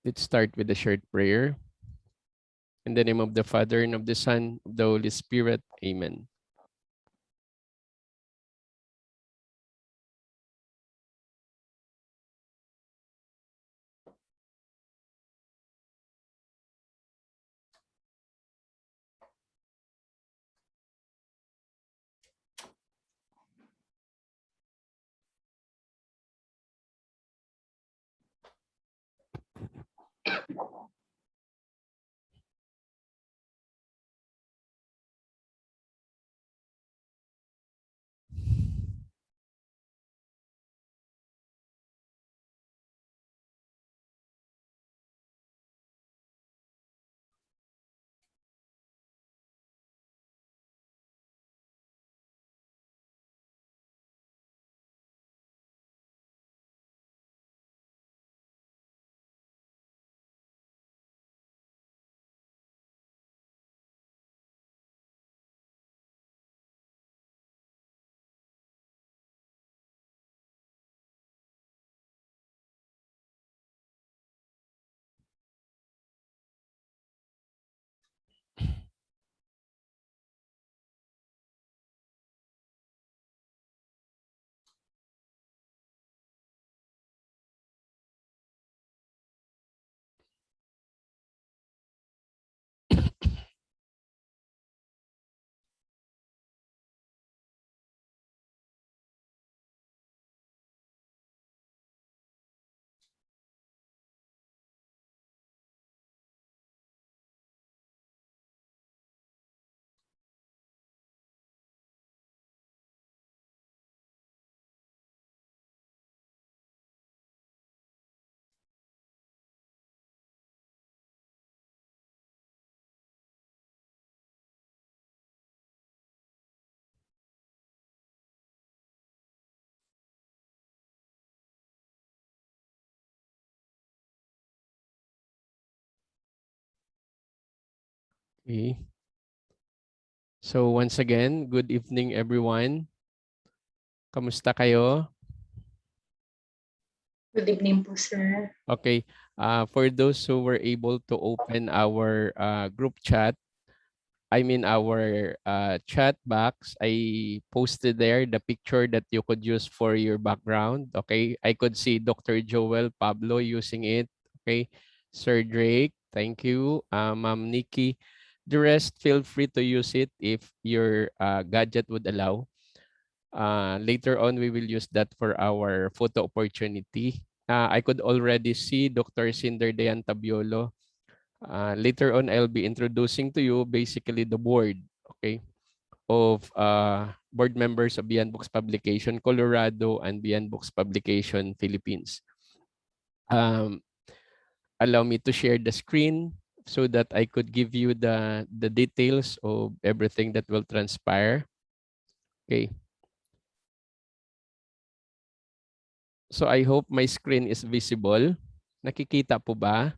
Let's start with a short prayer. In the name of the Father, and of the Son, of the Holy Spirit. Amen. Okay. So once again, good evening everyone. Kamusta kayo? Good evening po, sir. Okay. For those who were able to open our group chat, I mean our chat box, I posted there the picture that you could use for your background. Okay. I could see Dr. Joel Pablo using it. Okay. Sir Drake, thank you. Ma'am Nikki. The rest, feel free to use it if your gadget would allow. Later on, we will use that for our photo opportunity. I could already see Dr. Cinder Dean Tabiolo. Later on, I'll be introducing to you basically the board, okay, of board members of Beyond Books Publication Colorado and Beyond Books Publication Philippines. Um, Allow me to share the screen so that I could give you the details of everything that will transpire. Okay. So I hope my screen is visible. Nakikita po ba?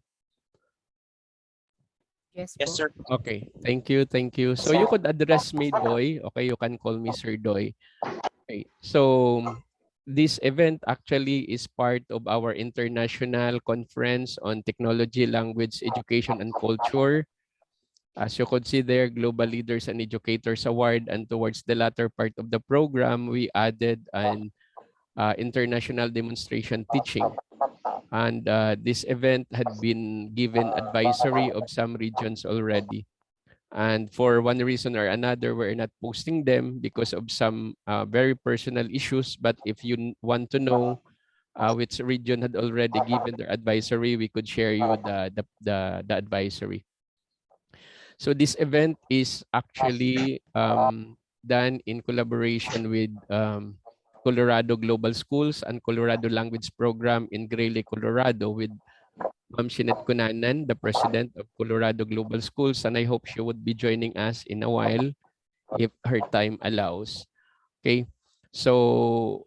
Yes Yes, po. sir. Okay, thank you, thank you. So you could address me Doy. Okay, you can call me Sir Doy. Okay, so this event actually is part of our international conference on technology, language, education, and culture. As you could see there, Global Leaders and Educators Award. And towards the latter part of the program, we added an international demonstration teaching. And this event had been given advisory of some regions already. And for one reason or another, we're not posting them because of some very personal issues. But if you want to know which region had already given their advisory, we could share you the advisory. So this event is actually done in collaboration with Colorado Global Schools and Colorado Language Program in Greeley, Colorado, with Ma'am Sinet Kunanan, the president of Colorado Global Schools, and I hope she would be joining us in a while if her time allows. Okay, so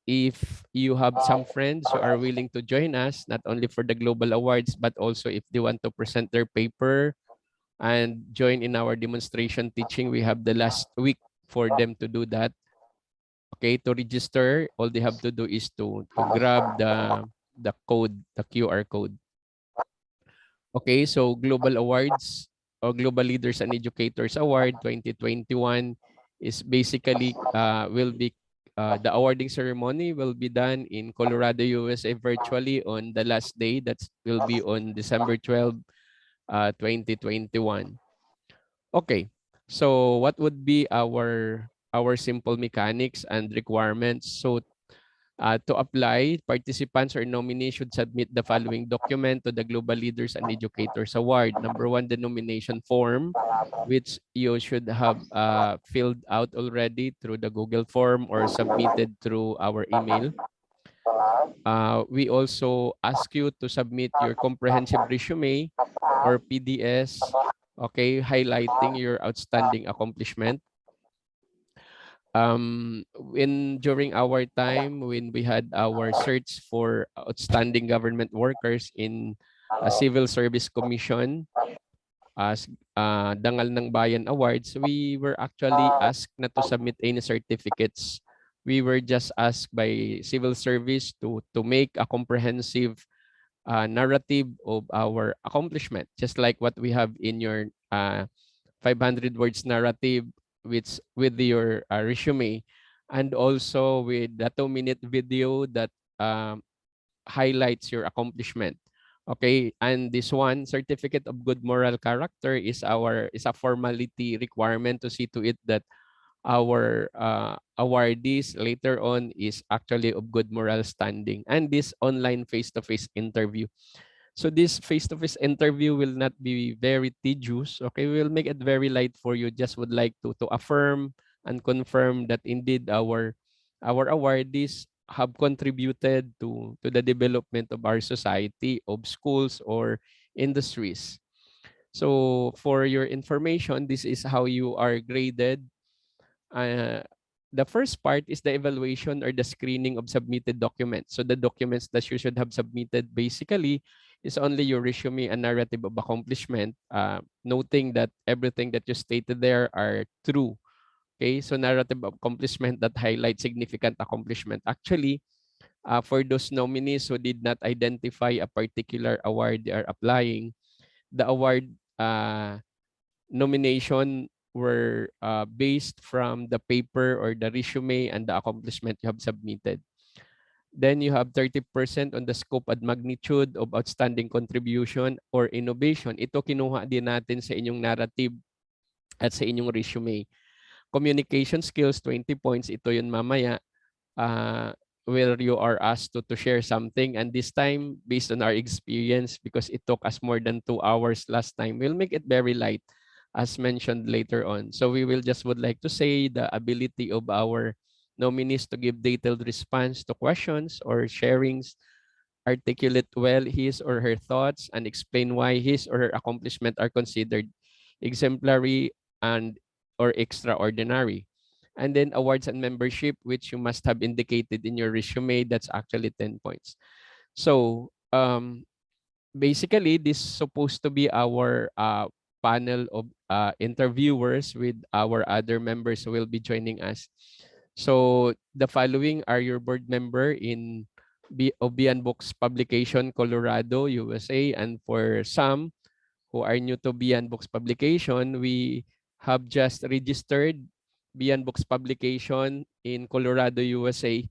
if you have some friends who are willing to join us, not only for the global awards, but also if they want to present their paper and join in our demonstration teaching, we have the last week for them to do that. Okay, to register, all they have to do is to grab the code, the QR code. Okay, so Global Awards or Global Leaders and Educators Award 2021 is basically will be the awarding ceremony will be done in Colorado, USA virtually on the last day. That will be on December 12, 2021. Okay. So what would be our simple mechanics and requirements? So to apply, participants or nominees should submit the following document to the Global Leaders and Educators Award. Number one, the nomination form, which you should have filled out already through the Google form or submitted through our email. We also ask you to submit your comprehensive resume or PDS, okay, highlighting your outstanding accomplishment. When during our time when we had our search for outstanding government workers in a civil service commission as Dangal ng Bayan Awards, we were actually asked not to submit any certificates. We were just asked by civil service to make a comprehensive narrative of our accomplishment, just like what we have in your 500 words narrative with your resume, and also with the 2-minute video that um, highlights your accomplishment. Okay, and this one certificate of good moral character is a formality requirement to see to it that our awardees later on is actually of good moral standing. And this online face-to-face interview, so this face-to-face interview will not be very tedious. Okay, we will make it very light for you. Just would like to affirm and confirm that indeed our awardees have contributed to the development of our society, of schools or industries. So for your information, this is how you are graded. uh, the first part is the evaluation or the screening of submitted documents. So the documents that you should have submitted basically is only your resume and narrative of accomplishment, noting that everything that you stated there are true. Okay, so narrative of accomplishment that highlights significant accomplishment. Actually, for those nominees who did not identify a particular award they are applying, the award nomination were based from the paper or the resume and the accomplishment you have submitted. Then you have 30% on the scope and magnitude of outstanding contribution or innovation. Ito kinuha din natin sa inyong narrative at sa inyong resume. Communication skills, 20 points. Ito yun mamaya. Where you are asked to share something, and this time based on our experience, because it took us more than 2 hours last time, we'll make it very light as mentioned later on. So we will just would like to say the ability of our nominees to give detailed response to questions or sharings, articulate well his or her thoughts, and explain why his or her accomplishment are considered exemplary and or extraordinary. And then awards and membership, which you must have indicated in your resume, that's actually 10 points. So basically, this is supposed to be our panel of interviewers with our other members who will be joining us. So the following are your board member in Obian Books Publication, Colorado, USA. And for some who are new to Bian Books Publication, we have just registered Bian Books Publication in Colorado, USA.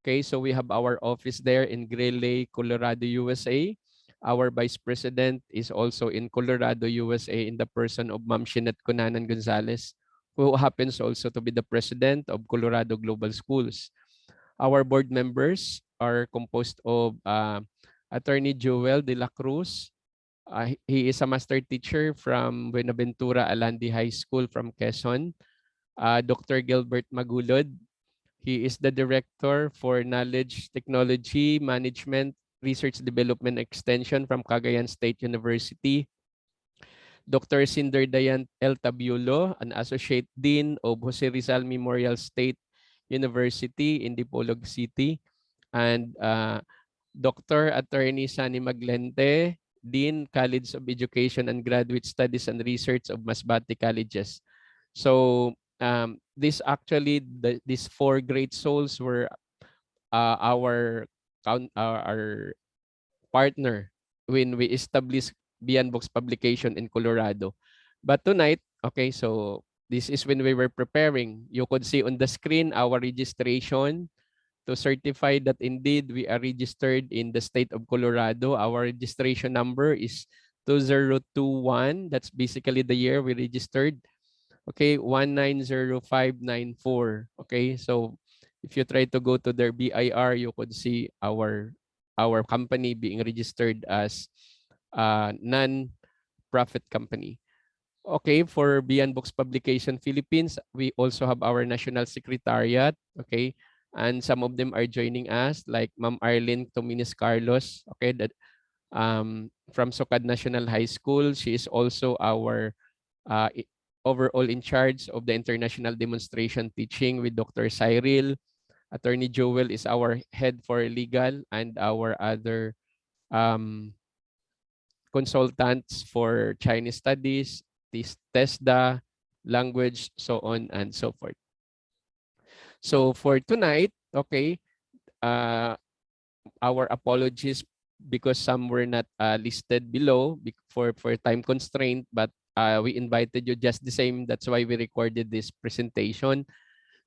Okay, so we have our office there in Greeley, Colorado, USA. Our Vice President is also in Colorado, USA, in the person of Ma'am Shinette Cunanan Gonzalez, who happens also to be the President of Colorado Global Schools. Our board members are composed of Attorney Joel de la Cruz. He is a master teacher from Buenaventura Alandi High School from Quezon. Dr. Gilbert Magulod, he is the Director for Knowledge Technology Management, Research Development Extension from Cagayan State University. Dr. Cinder Dayan L. Tabulo, an Associate Dean of Jose Rizal Memorial State University in Dipolog City. And Dr. Attorney Sani Maglente, Dean, College of Education and Graduate Studies and Research of Masbate Colleges. So these actually, these four great souls were our partner when we established Beyond Books publication in Colorado. But tonight, okay, so this is when we were preparing. You could see on the screen our registration to certify that indeed we are registered in the state of Colorado. Our registration number is 2021. That's basically the year we registered. Okay, 190594. Okay, so if you try to go to their BIR, you could see our company being registered as a non-profit company. Okay, for Beyond Books Publication Philippines, we also have our national secretariat. Okay, and some of them are joining us, like Ma'am Arlene Tominis Carlos. Okay, that from Sokad National High School. She is also our overall in charge of the international demonstration teaching with Dr. Cyril. Attorney Joel is our head for legal, and our other um, consultants for Chinese studies, TESDA, language, so on and so forth. So for tonight, okay, our apologies because some were not listed below for time constraint, but we invited you just the same. That's why we recorded this presentation.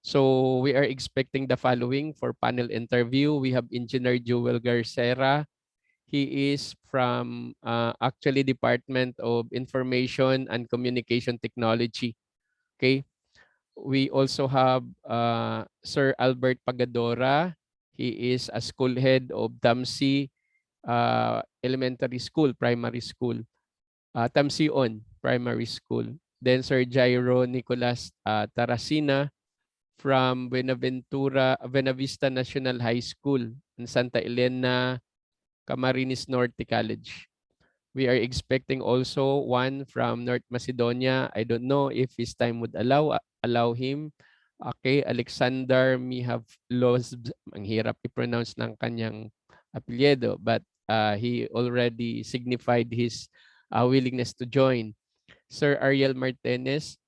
So we are expecting the following for panel interview. We have Engineer Joel Garcera. He is from actually Department of Information and Communication Technology. Okay. We also have Sir Albert Pagadora. He is a school head of Tamsi Elementary School, Primary School. Tamsion Primary School. Then Sir Jairo Nicolas Tarasina from Buenavista National High School in Santa Elena, Camarines Norte College. We are expecting also one from North Macedonia. I don't know if his time would allow him. Okay, Alexander Mihavlos, ang hirap i-pronounce ng kanyang apelyido, but he already signified his willingness to join. Sir Ariel Martinez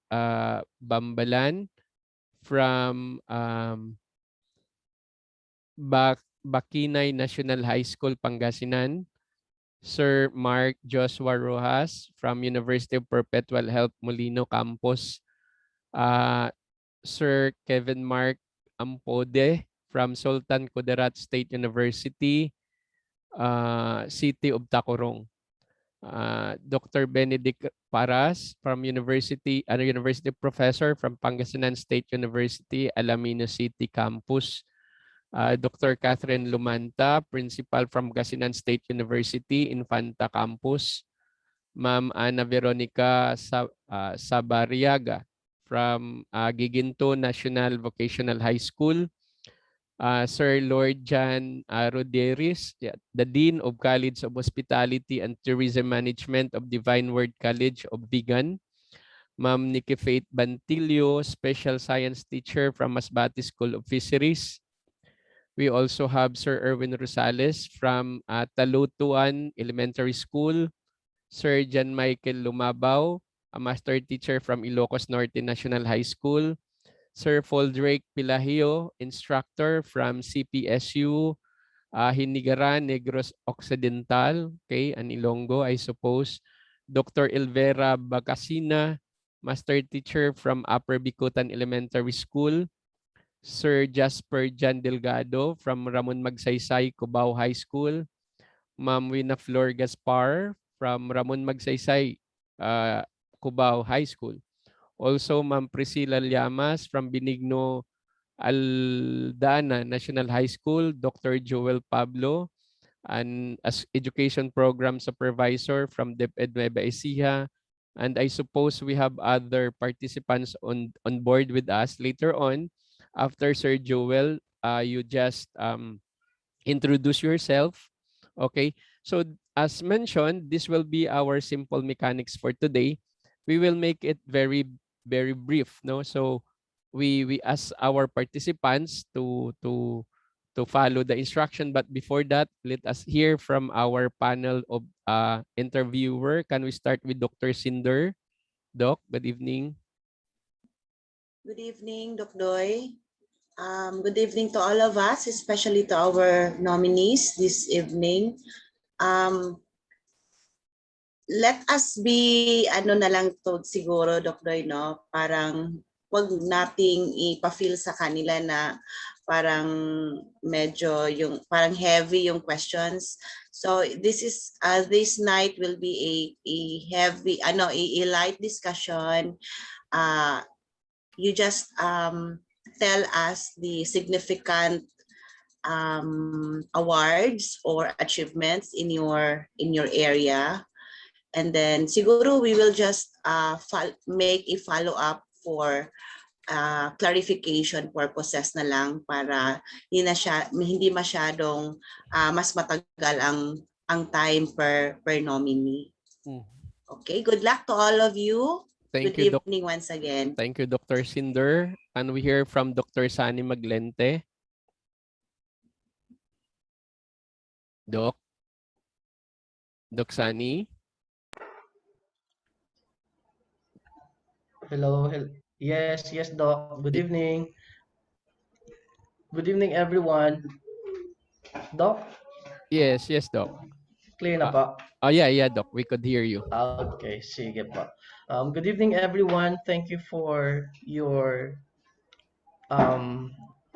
Bambalan from Bakinay National High School, Pangasinan. Sir Mark Joshua Rojas from University of Perpetual Help Molino Campus. Sir Kevin Mark Ampode from Sultan Kudarat State University, City of Tacorong. Dr. Benedict Paras from University Professor from Pangasinan State University, Alamino City Campus. Dr. Catherine Lumanta, Principal from Pangasinan State University, Infanta Campus. Ma'am Ana Veronica Sabariaga from Giginto National Vocational High School. Sir Lord John Roderis, the Dean of College of Hospitality and Tourism Management of Divine Word College of Vigan. Ma'am Nikki Faith Bantilio, Special Science Teacher from Masbate School of Fisheries. We also have Sir Irwin Rosales from Talutuan Elementary School. Sir John Michael Lumabaw, a master teacher from Ilocos Norte National High School. Sir Foldrake Pilahio, instructor from CPSU, Hinigaran, Negros Occidental, okay, and Ilonggo, I suppose. Dr. Elvera Bacasina, master teacher from Upper Bicutan Elementary School. Sir Jasper Jan Delgado from Ramon Magsaysay, Cubao High School. Ma'am Wina Flor Gaspar from Ramon Magsaysay, Cubao High School. Also, Ma'am Priscilla Llamas from Benigno Aldana National High School. Dr. Joel Pablo, an education program supervisor from DepEd Nueva Ecija. And I suppose we have other participants on board with us later on. After Sir Joel, you just introduce yourself. Okay, so as mentioned, this will be our simple mechanics for today. We will make it very, very brief. No, so we ask our participants to follow the instruction. But before that, let us hear from our panel of interviewer. Can we start with Dr. Cinder? Doc, good evening. Good evening, Doc Doy. Good evening to all of us, especially to our nominees this evening. let us be, ano na lang to siguro, Doc Doy, no? Parang wag nating ipa-feel sa kanila na parang medyo yung parang heavy yung questions. So this night will be a heavy a light discussion. You just tell us the significant awards or achievements in your area, and then siguro we will just make a follow up for clarification purposes na lang para hindi masyadong mas matagal ang time per nominee. Okay, good luck to all of you. Thank Good you, evening once again. Thank you, Dr. Cinder. And we hear from Dr. Sani Maglente. Doc? Doc Sani? Hello, yes, Doc. Good evening. Good evening, everyone. Doc, Yes, Doc. clear na po? Yeah, Doc. We could hear you. Okay, sige po. Good evening, everyone. Thank you for your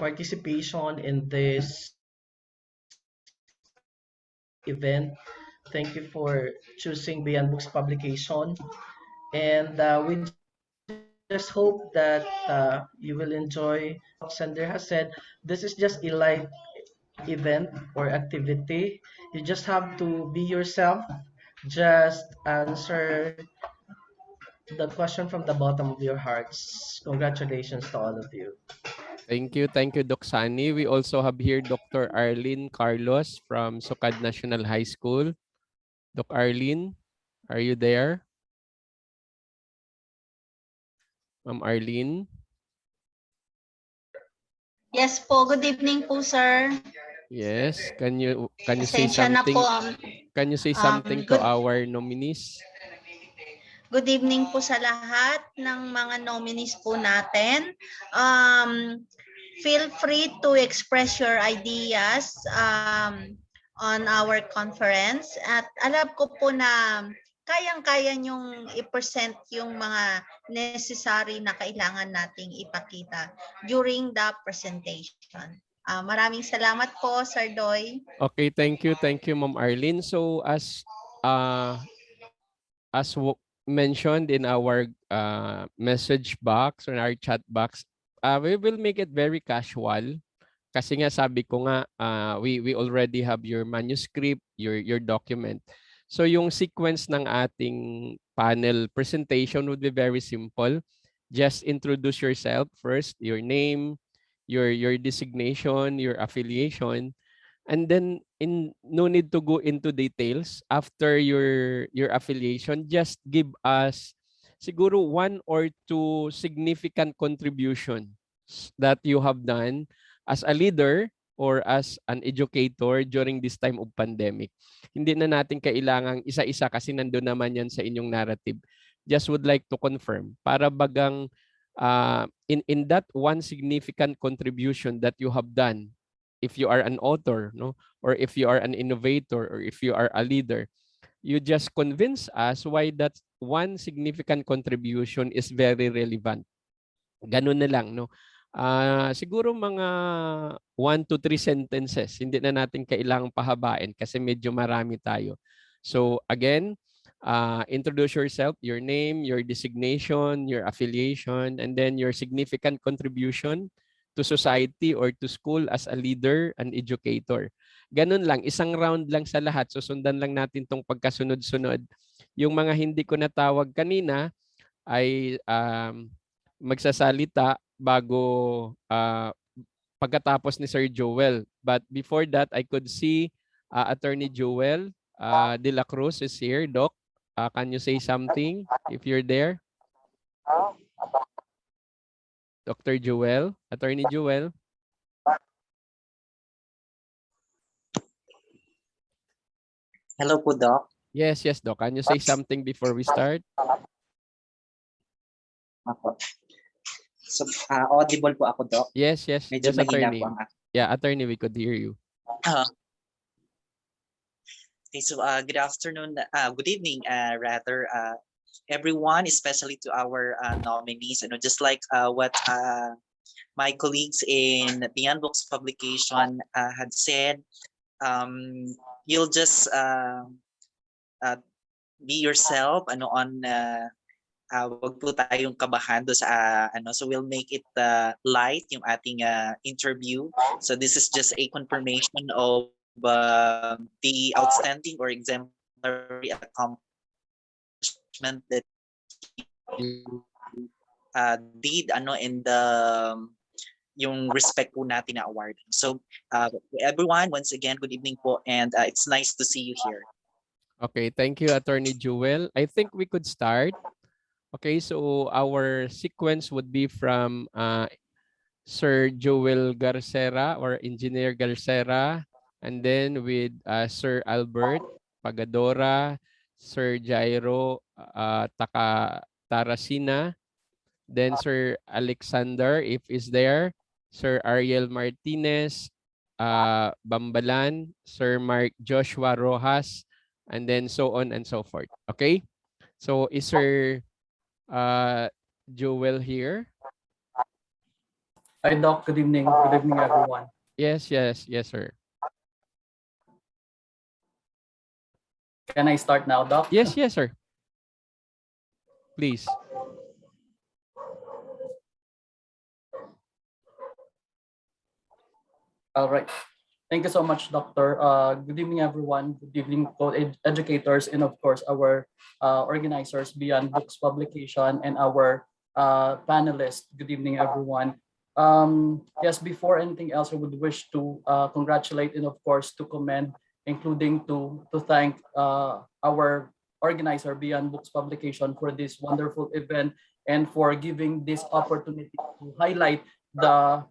participation in this event. Thank you for choosing Beyond Books publication. And we just hope that you will enjoy. Sender has said, this is just a light event or activity. You just have to be yourself. Just answer the question from the bottom of your hearts. Congratulations to all of you. Thank you, Doc Sani. We also have here Dr. Arlene Carlos from Sukad National High School. Doc Arlene, are you there? Ma'am Arlene? Yes po, good evening po, sir. Yes. Can you say Pasensya na po. something? Can you say something to our nominees? Good evening po sa lahat ng mga nominees po natin. Feel free to express your ideas on our conference. At alam ko po na kayang-kaya niyong i-present yung mga necessary na kailangan nating ipakita during the presentation. Maraming salamat po, Sir Doy. Okay, thank you, Ma'am Arlene. So as mentioned in our message box or in our chat box, we will make it very casual. Kasi nga sabi ko nga, we already have your manuscript, your document. So yung sequence ng ating panel presentation would be very simple. Just introduce yourself first, your name, your designation, your affiliation, and then no need to go into details after your affiliation. Just give us siguro one or two significant contributions that you have done as a leader or as an educator during this time of pandemic. Hindi na natin kailangang isa-isa kasi nandoon naman yan sa inyong narrative. Just would like to confirm para bagang in that one significant contribution that you have done, if you are an author, no, or if you are an innovator, or if you are a leader, you just convince us why that one significant contribution is very relevant. Ganun na lang, no? Siguro mga 1 to 3 sentences. Hindi na natin kailangang pahabain kasi medyo marami tayo. So again, introduce yourself, your name, your designation, your affiliation, and then your significant contribution to society or to school as a leader and educator. Ganun lang, isang round lang sa lahat. Susundan lang natin tong pagkasunod-sunod. Yung mga hindi ko natawag kanina ay magsasalita bago pagkatapos ni Sir Joel. But before that, I could see Attorney Joel De La Cruz is here. Doc, can you say something if you're there? Dr. Joel, Attorney Joel. Hello po, Doc. Yes, Doc. Can you say something before we start? Ako. So, audible po ako, Doc. Yes. Medyo Yes, mahina Attorney. po ang Yeah, Attorney, we could hear you. Okay, so good afternoon, good evening, rather, everyone, especially to our nominees. Just like what my colleagues in Beyond Books publication had said, you'll just uh, be yourself. Wag po tayong kabahan do sa so we'll make it light yung ating interview. So this is just a confirmation of the outstanding or exemplary accomplishment that you did in the yung respect po natin na award. So everyone, once again, good evening po, and it's nice to see you here. Okay, thank you, Attorney Jewel. I think we could start. Okay, so our sequence would be from Sir Joel Garcera or Engineer Garcera, and then with Sir Albert Pagadora, Sir Jairo Tarasina, then Sir Alexander, if is there, Sir Ariel Martinez, Bambalan, Sir Mark Joshua Rojas, and then so on and so forth. Okay? So is Sir Joel here? Hi, Doc. Good evening. Good evening, everyone. Yes, sir. Can I start now, Doc? Yes, sir. Please. All right. Thank you so much, Doctor. Good evening, everyone. Good evening, educators, and of course, our organizers Beyond Books Publication and our panelists. Good evening, everyone. Yes, before anything else, I would wish to congratulate and, of course, to commend, including to thank our organizer Beyond Books Publication for this wonderful event and for giving this opportunity to highlight the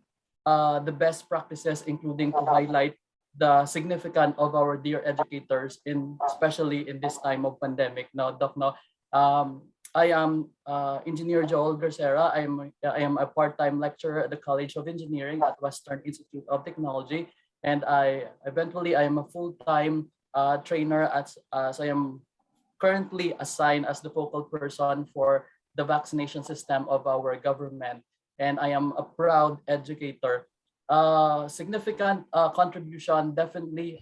best practices, including to highlight the significance of our dear educators, especially in this time of pandemic. Now, Doc, I am Engineer Joel Garcera. I am a part-time lecturer at the College of Engineering at Western Institute of Technology, and I am a full-time trainer as I am currently assigned as the focal person for the vaccination system of our government, and I am a proud educator. Significant contribution, definitely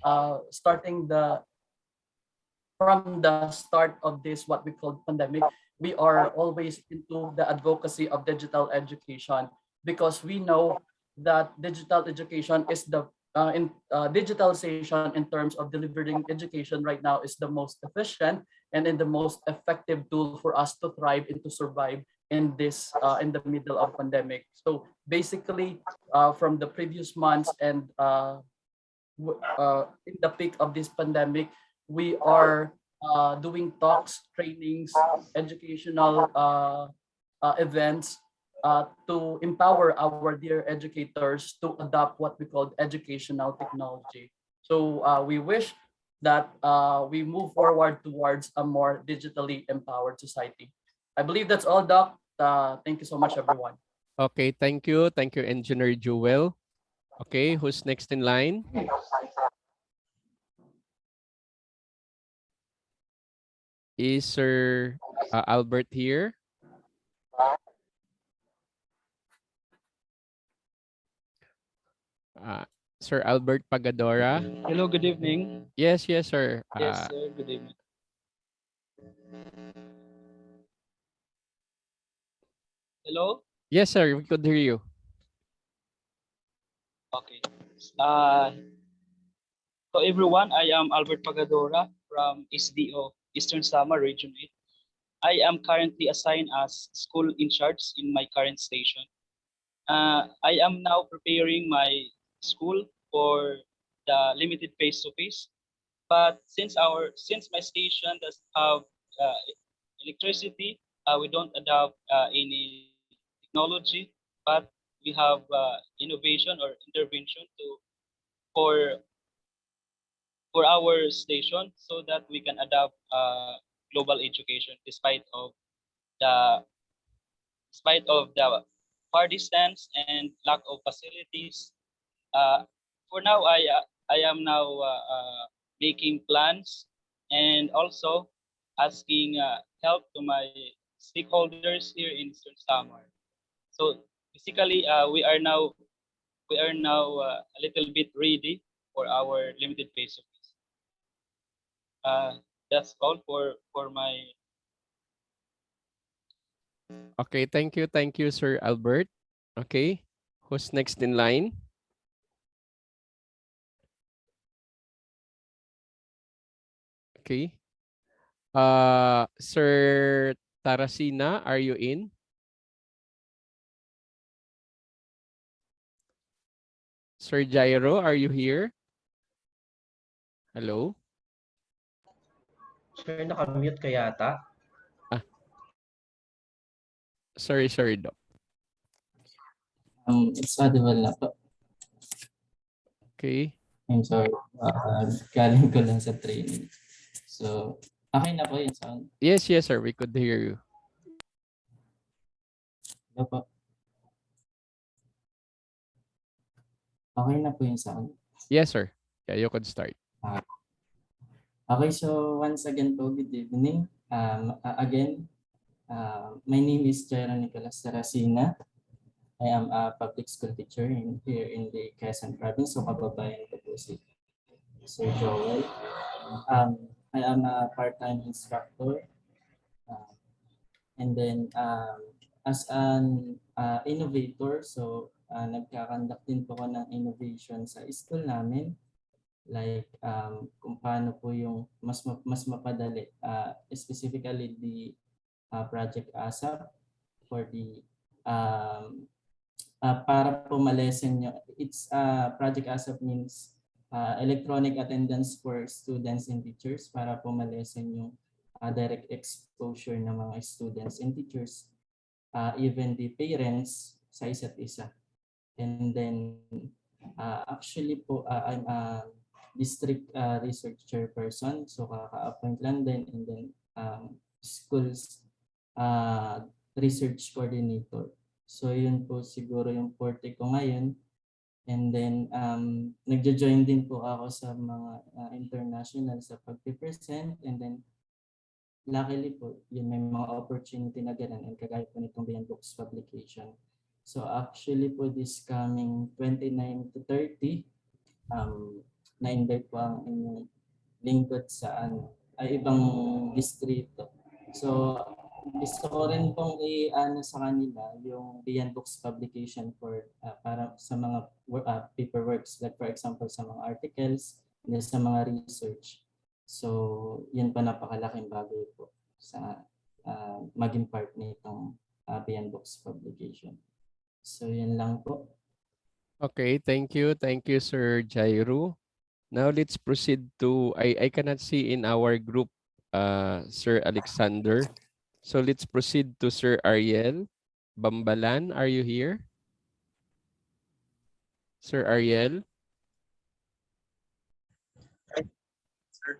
from the start of this what we call pandemic. We are always into the advocacy of digital education because we know that digital education is digitalization in terms of delivering education right now is the most efficient and in the most effective tool for us to thrive and to survive in the middle of pandemic. So basically, from the previous months and in the peak of this pandemic, we are doing talks, trainings, educational events to empower our dear educators to adopt what we call educational technology. So we wish that we move forward towards a more digitally empowered society. I believe that's all, Doc. Thank you so much, everyone. Okay, thank you. Thank you, Engineer Jewel. Okay, who's next in line? Is Sir Albert here? Sir Albert Pagadora? Hello, good evening. Yes, sir. Yes, sir, good evening. Hello? Yes, sir. We could hear you. Okay. So everyone, I am Albert Pagadora from SDO, Eastern Samar Region 8. I am currently assigned as school in charge in my current station. I am now preparing my school for the limited face-to-face. But since my station does have electricity, we don't adopt any technology, but we have innovation or intervention for for our station so that we can adopt global education the despite of the far distance and lack of facilities. For now, I am now making plans, and also asking help to my stakeholders here in Eastern Samar. So basically, we are now a little bit ready for our limited phase of this. That's all for my. Okay, thank you, Sir Albert. Okay, who's next in line? Okay. Sir Tarasina, are you in? Sir Jairo, are you here? Hello? Sir, nakamute ka yata. Ah, sorry, Doc. It's audible na po. Okay. I'm sorry. Galing ko lang sa training. So, okay na po yung sound. Yes, sir. We could hear you. Hello po. Okay na po yung sound. Yes, sir. Yeah, you could start. Okay, so once again po, good evening. My name is Jairo Nicolas Saracina. I am a public school teacher here in the Quezon province. So, kababayan ko po si Sir Joel. I am a part-time instructor. And then as an innovator, so nagkakandak din po ko ng innovation sa school namin. Like kung paano po yung mas mapadali, specifically the Project ASAP for the para po malesen nyo. It's Project ASAP means electronic attendance for students and teachers para po malesen yung direct exposure ng mga students and teachers, even the parents sa isa't isa. And then actually po I'm a district research chairperson, so kaka-appoint lang din, and then schools research coordinator. So yun po siguro yung forte ko ngayon. And then nagjo-join din po ako sa mga international sa pag-present, and then luckily po, yun may mga opportunity na ganun, and kagaya po nitong Beyond Books publication. So actually po this coming 29 to 30, na-invite po ang inyong lingkod sa ibang distrito. So gusto ko rin pong i-ano sa kanila yung Beyond Books publication for para sa mga paperworks, like for example sa mga articles and sa mga research. So yun pa napakalaking bagay po sa maging part nitong Beyond Books publication. So yun lang po. Okay, thank you. Thank you, Sir Jairo. Now let's proceed to, I cannot see in our group, Sir Alexander. So let's proceed to Sir Ariel Bambalan. Are you here? Sir Ariel? Sir,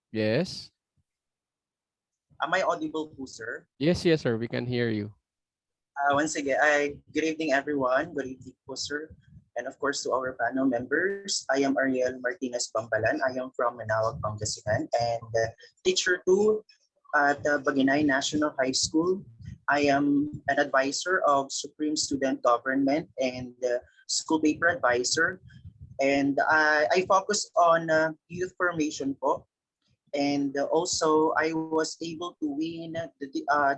Yes. am I audible po, sir? Yes, sir. We can hear you. Once again, good evening, everyone. Good evening po, sir. And of course, to our panel members, I am Ariel Martinez Bambalan. I am from Manawag, Pangasinan, and teacher 2 at Baginay National High School. I am an advisor of Supreme Student Government and school paper advisor. And I focus on youth formation po. And also, I was able to win the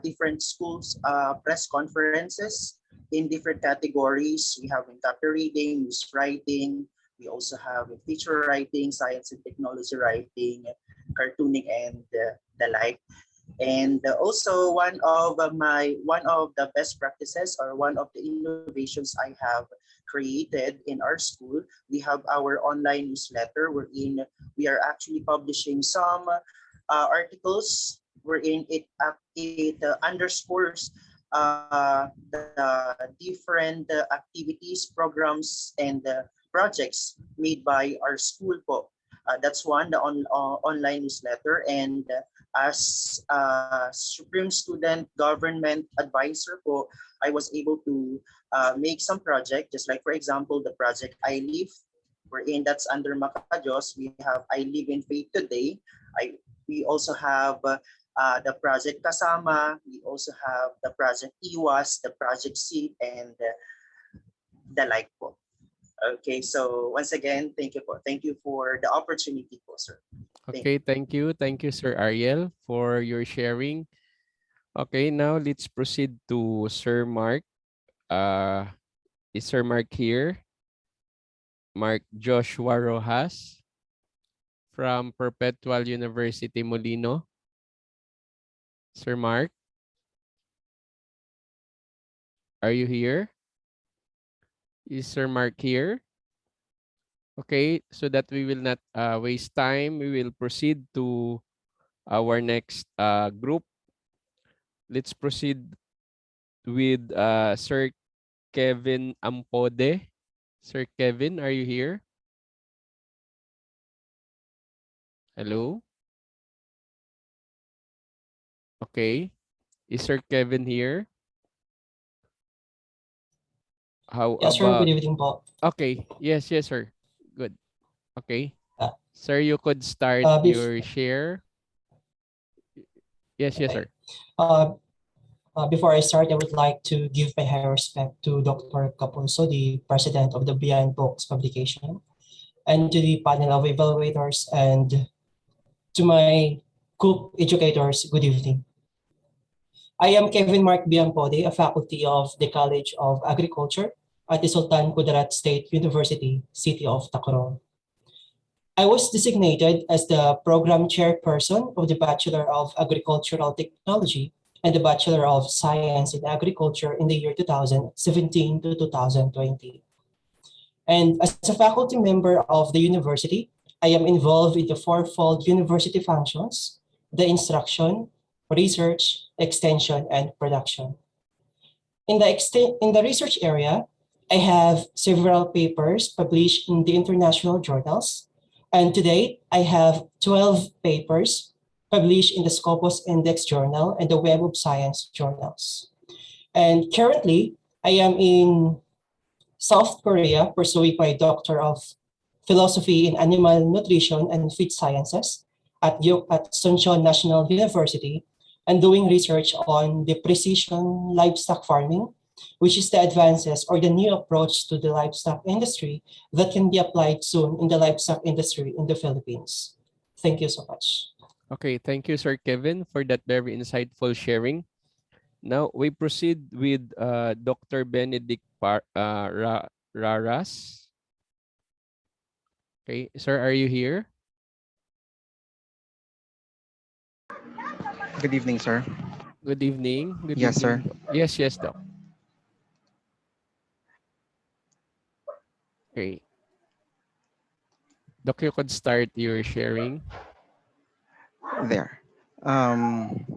different schools press conferences in different categories. We have in chapter reading, news writing. We also have in feature writing, science and technology writing, cartooning, and the like. And also one of the best practices, or one of the innovations I have created in our school, we have our online newsletter wherein we are actually publishing some articles wherein it underscores the different activities, programs, and projects made by our school po. That's one, the online newsletter. And as Supreme Student Government Advisor po, I was able to make some project, just like for example, the project I Live, wherein that's under Makajos. We have I Live in Faith Today. We also have the Project Kasama. We also have the Project Iwas, the Project Seed, and the like po. Okay, so once again, thank you po. Thank you for the opportunity po, sir. Okay, thank you. Thank you, Sir Ariel, for your sharing. Okay, now let's proceed to Sir Mark. Is Sir Mark here? Mark Joshua Rojas from Perpetual University Molino. Sir Mark, are you here? Is Sir Mark here? Okay, so that we will not waste time, we will proceed to our next group. Let's proceed with Sir Kevin Ampode. Sir Kevin, are you here? Hello? Okay. Is Sir Kevin here? How Yes, sir. about... Good evening po. Okay. Yes, sir. Good. Okay. Uh, Sir, you could start bef- your share. Yes, sir. okay. Before I start, I would like to give my high respect to Dr. Capulso, the president of the Beyond Books publication, and to the panel of evaluators, and to my co-educators. Good evening. I am Kevin Mark Biampode, a faculty of the College of Agriculture at the Sultan Kudarat State University, City of Tacloban. I was designated as the program chairperson of the Bachelor of Agricultural Technology and the Bachelor of Science in Agriculture in the year 2017 to 2020. And as a faculty member of the university, I am involved in the fourfold university functions: the instruction, research, extension, and production. In the research area, I have several papers published in the international journals, and to date, I have 12 papers published in the Scopus Index Journal and the Web of Science journals. And currently, I am in South Korea pursuing my Doctor of Philosophy in Animal Nutrition and Feed Sciences at Suncheon National University, and doing research on the precision livestock farming, which is the advances or the new approach to the livestock industry that can be applied soon in the livestock industry in the Philippines. Thank you so much. Okay, thank you, Sir Kevin, for that very insightful sharing. Now we proceed with Dr. Benedict Raras. Okay, sir, are you here? Good evening, sir. Good evening. Good Yes, sir. evening. Yes, Doc. Okay. Doc, you could start your sharing. There. I'm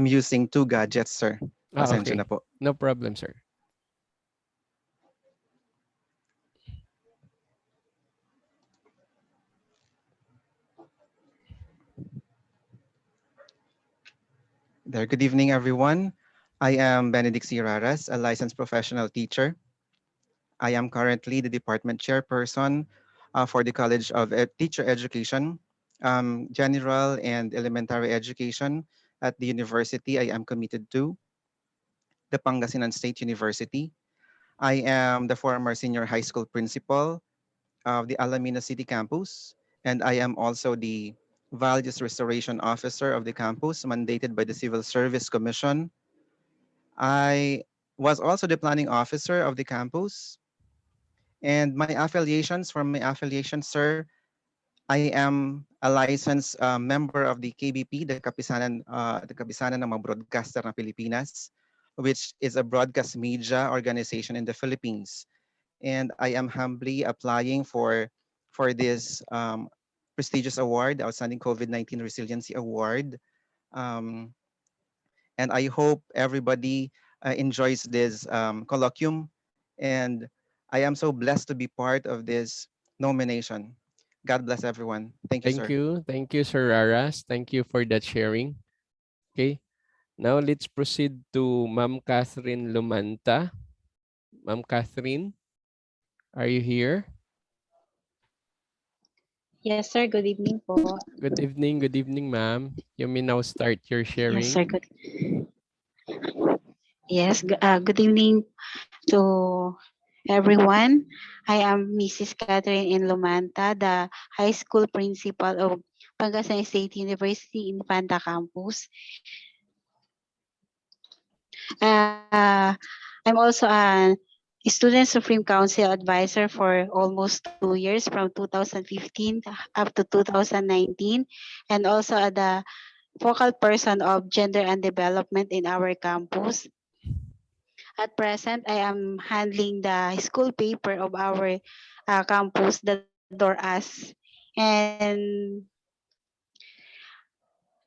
using two gadgets, sir. Pasensya Okay. na po. No problem, sir. There. Good evening, everyone. I am Benedict C. Raras, a licensed professional teacher. I am currently the department chairperson for the College of Teacher Education, General and Elementary Education at the university I am committed to, the Pangasinan State University. I am the former senior high school principal of the Alameda City campus, and I am also the Values Restoration Officer of the campus, mandated by the Civil Service Commission. I was also the planning officer of the campus, and my affiliations, sir, I am a licensed member of the KBP, the Kapisanan ng mga Broadcaster ng Pilipinas, which is a broadcast media organization in the Philippines. And I am humbly applying for this prestigious award, the Outstanding COVID-19 Resiliency Award. And I hope everybody enjoys this colloquium. And I am so blessed to be part of this nomination. God bless everyone. Thank you, Thank sir. you. Thank you, Sir Raras. Thank you for that sharing. Okay. Now let's proceed to Ma'am Catherine Lumanta. Ma'am Catherine. Are you here? Yes, sir. Good evening po. Good evening, ma'am. You may now start your Yes, sharing. sir. Good evening to everyone. I am Mrs. Catherine in Lumanta, the high school principal of Pangasinan State University Infanta Campus. I'm also a Student Supreme Council advisor for almost 2 years from 2015 up to 2019, and also the focal person of gender and development in our campus. At present, I am handling the school paper of our campus, the DORAS. And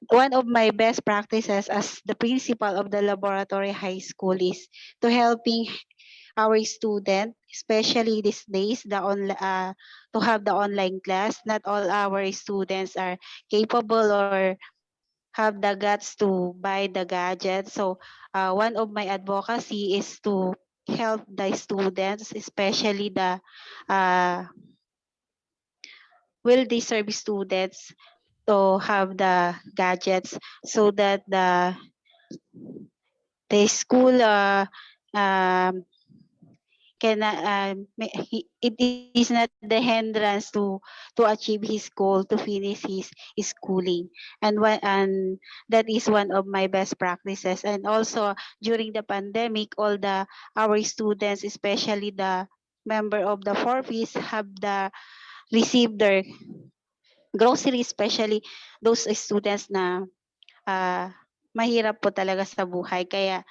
one of my best practices as the principal of the laboratory high school is to helping our student, especially these days, to have the online class. Not all our students are capable or have the guts to buy the gadget. So one of my advocacy is to help the students, especially the uh, well-deserved students, to have the gadgets so that the school can it is not the hindrance to achieve his goal to finish his schooling. And that is one of my best practices. And also during the pandemic, all the our students, especially the member of the 4Ps, have the received their groceries, especially those students na uh, mahirap po talaga sa buhay. Kaya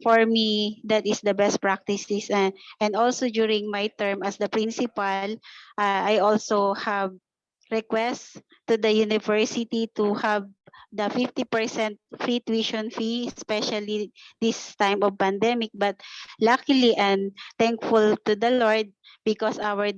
for me, that is the best practices. And also during my term as the principal, I also have requests to the university to have the 50% free tuition fee, especially this time of pandemic. But luckily and thankful to the Lord, because our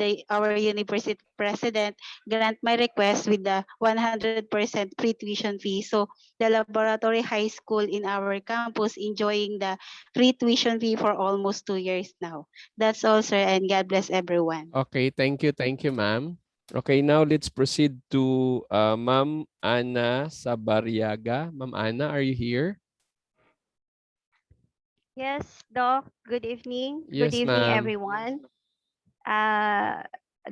university president grant my request with the 100% free tuition fee. So the laboratory high school in our campus enjoying the free tuition fee for almost 2 years now. That's all, sir, and God bless everyone. Okay, thank you, ma'am. Okay, now let's proceed to Ma'am Ana Sabariaga. Ma'am Ana, are you here? Yes, Doc. Good evening. Good Yes, evening, ma'am. everyone.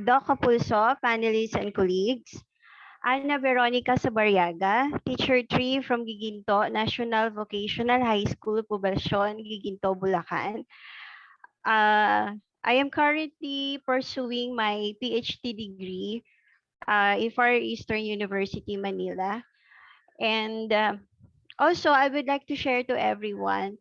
Doc Capulso, panelists and colleagues. Ana Veronica Sabariaga, Teacher 3 from Giginto National Vocational High School, Poblacion, Giginto, Bulacan. I am currently pursuing my PhD degree in Far Eastern University, Manila. And also, I would like to share to everyone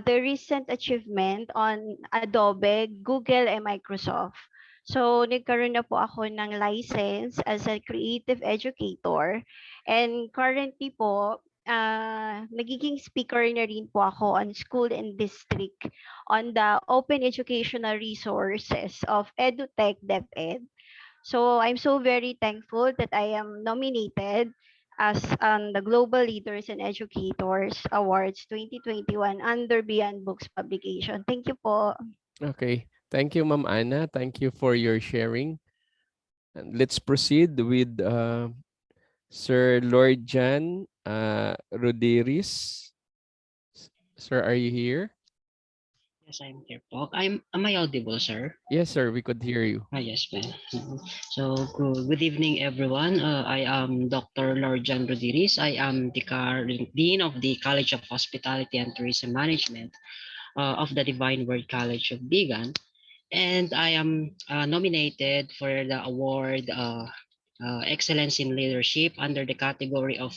the recent achievement on Adobe, Google, and Microsoft. So, nagkaroon na po ako ng license as a creative educator. And currently po, nagiging speaker na rin po ako on school and district on the open educational resources of EduTech DepEd. So I'm so very thankful that I am nominated as the Global Leaders and Educators Awards 2021 under Beyond Books publication. Thank you po. Okay, thank you, Ma'am Ana. Thank you for your sharing. And let's proceed with Sir Lord Jan Roderis. Sir, are you here? Yes, I'm here po. Am I audible, sir? Yes, sir, we could hear you. Yes, ma'am. So, good evening, everyone. I am Dr. Lord John Rodiris. I am the Dean of the College of Hospitality and Tourism Management of the Divine Word College of Bigan. And I am nominated for the award Excellence in Leadership under the category of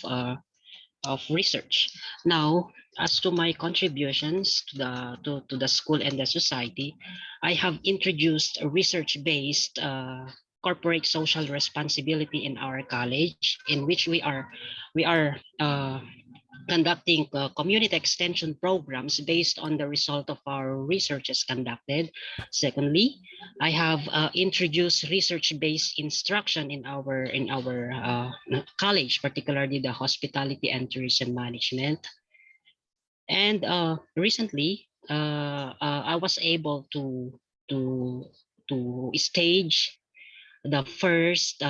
research. Now, as to my contributions to the school and the society, I have introduced a research-based corporate social responsibility in our college, in which we are conducting community extension programs based on the result of our researches conducted. Secondly, I have introduced research-based instruction in our college, particularly the hospitality and tourism management. And recently, I was able to to stage the first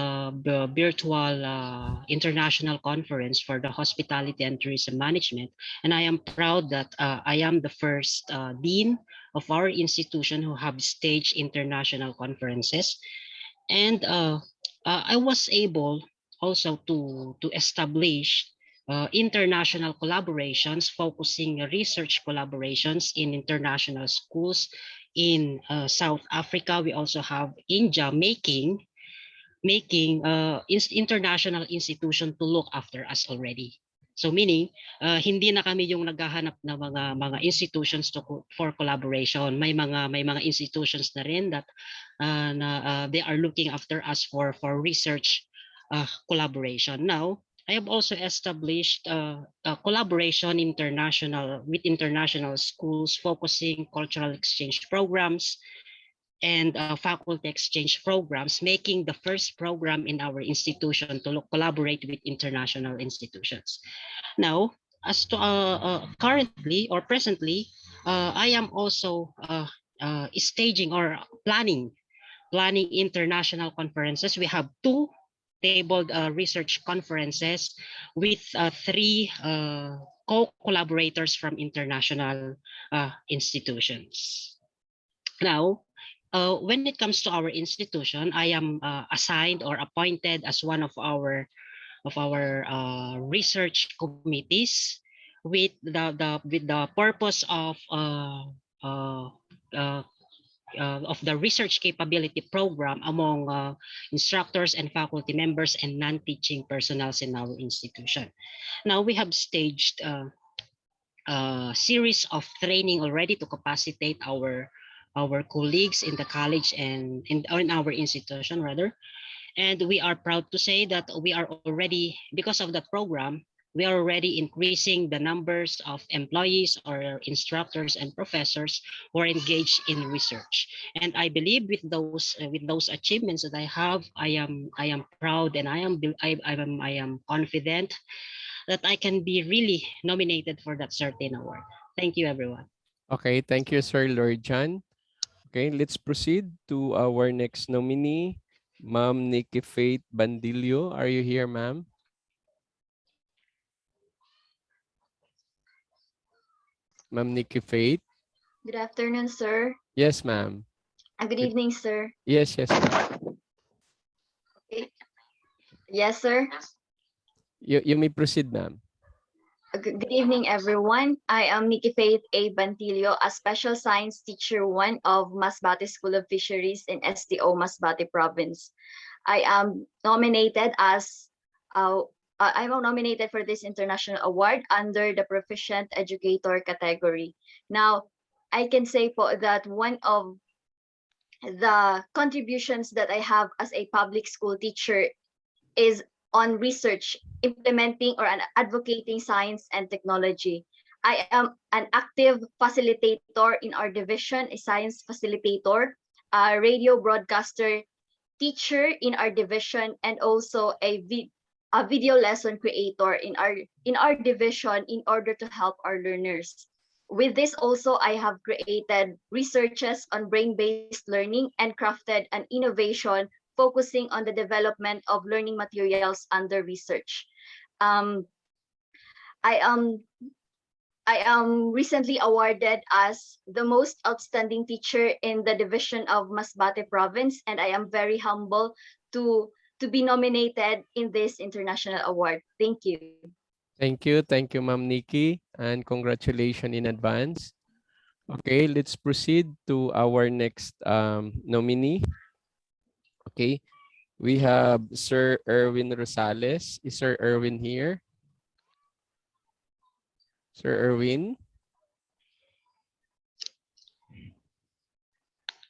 virtual international conference for the hospitality and tourism management. And I am proud that I am the first dean of our institution who have staged international conferences. And I was able also to establish international collaborations, focusing research collaborations in international schools in South Africa. We also have India making international institution to look after us already. So meaning, hindi na kami yung naghahanap ng mga institutions for collaboration. May mga institutions na rin that they are looking after us for research collaboration. Now, I have also established a collaboration with international schools focusing cultural exchange programs and faculty exchange programs, making the first program in our institution to collaborate with international institutions. Now, as to currently or presently, I am also staging or planning international conferences. We have two tabled research conferences with three co-collaborators from international institutions. Now, when it comes to our institution, I am assigned or appointed as one of our research committees with the purpose of the research capability program among instructors and faculty members and non-teaching personnel in our institution. Now we have staged a series of training already to capacitate our colleagues in the college and in our institution rather. And we are proud to say that we are already, because of that program, we are already increasing the numbers of employees or instructors and professors who are engaged in research. And I believe with those achievements that I have, I am proud and I am confident that I can be really nominated for that certain award. Thank you, everyone. Okay, thank you, Sir Lord John. Okay, let's proceed to our next nominee, Ma'am Nikki Faith Bandilio. Are you here, ma'am? Ma'am Nikki Faith? Good afternoon, sir. Yes, ma'am. Good evening, sir. Yes, ma'am. Okay. Yes, sir. You may proceed, ma'am. Good evening, everyone. I am Nikki Faith A. Bantilio, a special science teacher 1 of Masbate School of Fisheries in STO Masbate Province. I am nominated for this international award under the Proficient Educator category. Now, I can say that one of the contributions that I have as a public school teacher is on research, implementing or advocating science and technology. I am an active facilitator in our division, a science facilitator, a radio broadcaster, teacher in our division, and also a video lesson creator in our division in order to help our learners. With this also, I have created researches on brain-based learning and crafted an innovation focusing on the development of learning materials under research. I am recently awarded as the most outstanding teacher in the division of Masbate Province, and I am very humble to be nominated in this international award. Thank you. Thank you, Ma'am Nikki, and congratulations in advance. Okay, let's proceed to our next nominee. Okay, we have Sir Irwin Rosales. Is Sir Irwin here? Sir Irwin?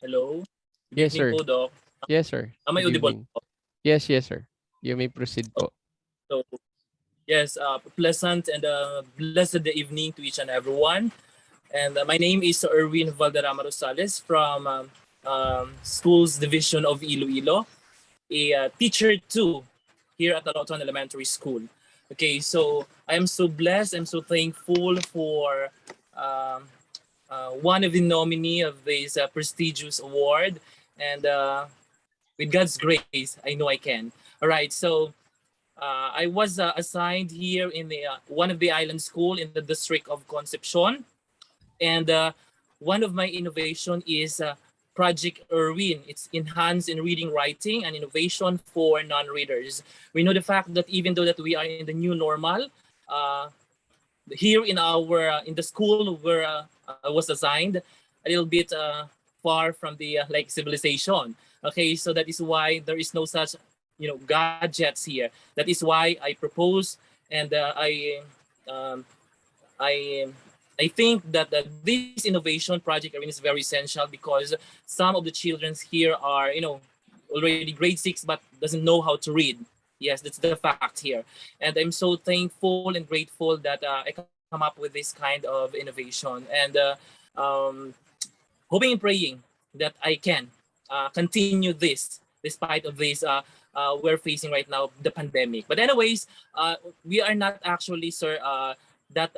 Hello? Good Yes, evening sir. po, Doc. Yes, sir. Am I Good audible evening. po? Yes, sir. You may proceed po. So, yes, pleasant and blessed evening to each and everyone. And my name is Irwin Valderrama Rosales from Schools Division of Iloilo, a teacher 2 here at Aloton Elementary School. Okay, so I am so blessed, I'm so thankful for one of the nominee of this prestigious award. and with God's grace, I know I can. All right, so I was assigned here in the one of the island school in the district of Concepcion, and one of my innovation is Project Irwin. It's enhanced in reading, writing, and innovation for non-readers. We know the fact that even though that we are in the new normal, here in our in the school where I was assigned, a little bit far from the like civilization. Okay, so that is why there is no such gadgets here. That is why I propose, and um, I I think that this innovation project Irwin is very essential because some of the children here are already grade 6 but doesn't know how to read. Yes, that's the fact here, and I'm so thankful and grateful that I come up with this kind of innovation, and hoping and praying that I can continue this despite of this we're facing right now, the pandemic. But anyways, we are not actually, sir, that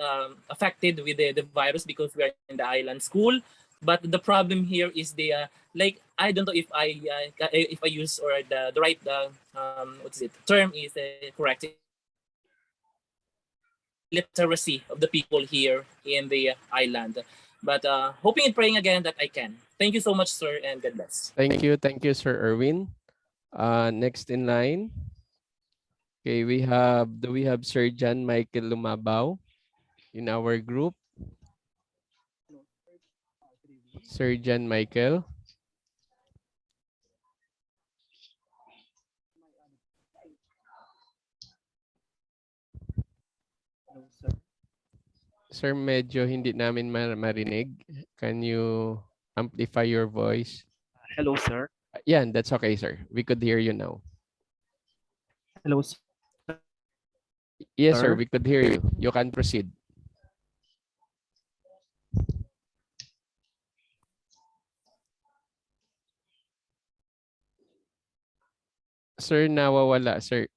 affected with the virus because we are in the island school. But the problem here is the like I don't know if I use or the right what's it term is correct, literacy of the people here in the island. But hoping and praying again that I can. Thank you so much, sir, and God bless. Thank you, Sir Irwin. Next in line. Okay, do we have Sir John Michael Lumabao in our group? Sir John Michael. Sir, medyo hindi namin marinig. Can you amplify your voice? Hello, sir. Yeah, that's okay, sir. We could hear you now. Hello, sir. Yes, sir, we could hear you. You can proceed. Sir, nawawala, sir.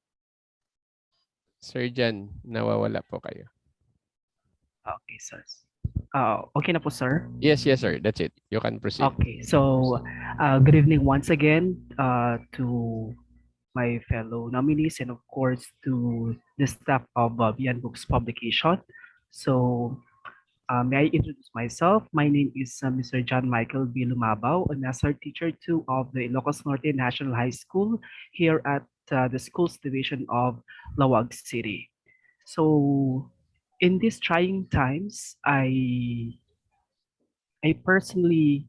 Sir Jan, nawawala po kayo. Okay, sir. Okay na po, sir? Yes, sir. That's it. You can proceed. Okay, so good evening once again to my fellow nominees and of course to the staff of Beyond Books Publication. So may I introduce myself? My name is Mr. John Michael B. Lumabao, a Master Teacher 2 of the Ilocos Norte National High School here at the Schools Division of Lawag City. So in these trying times, I personally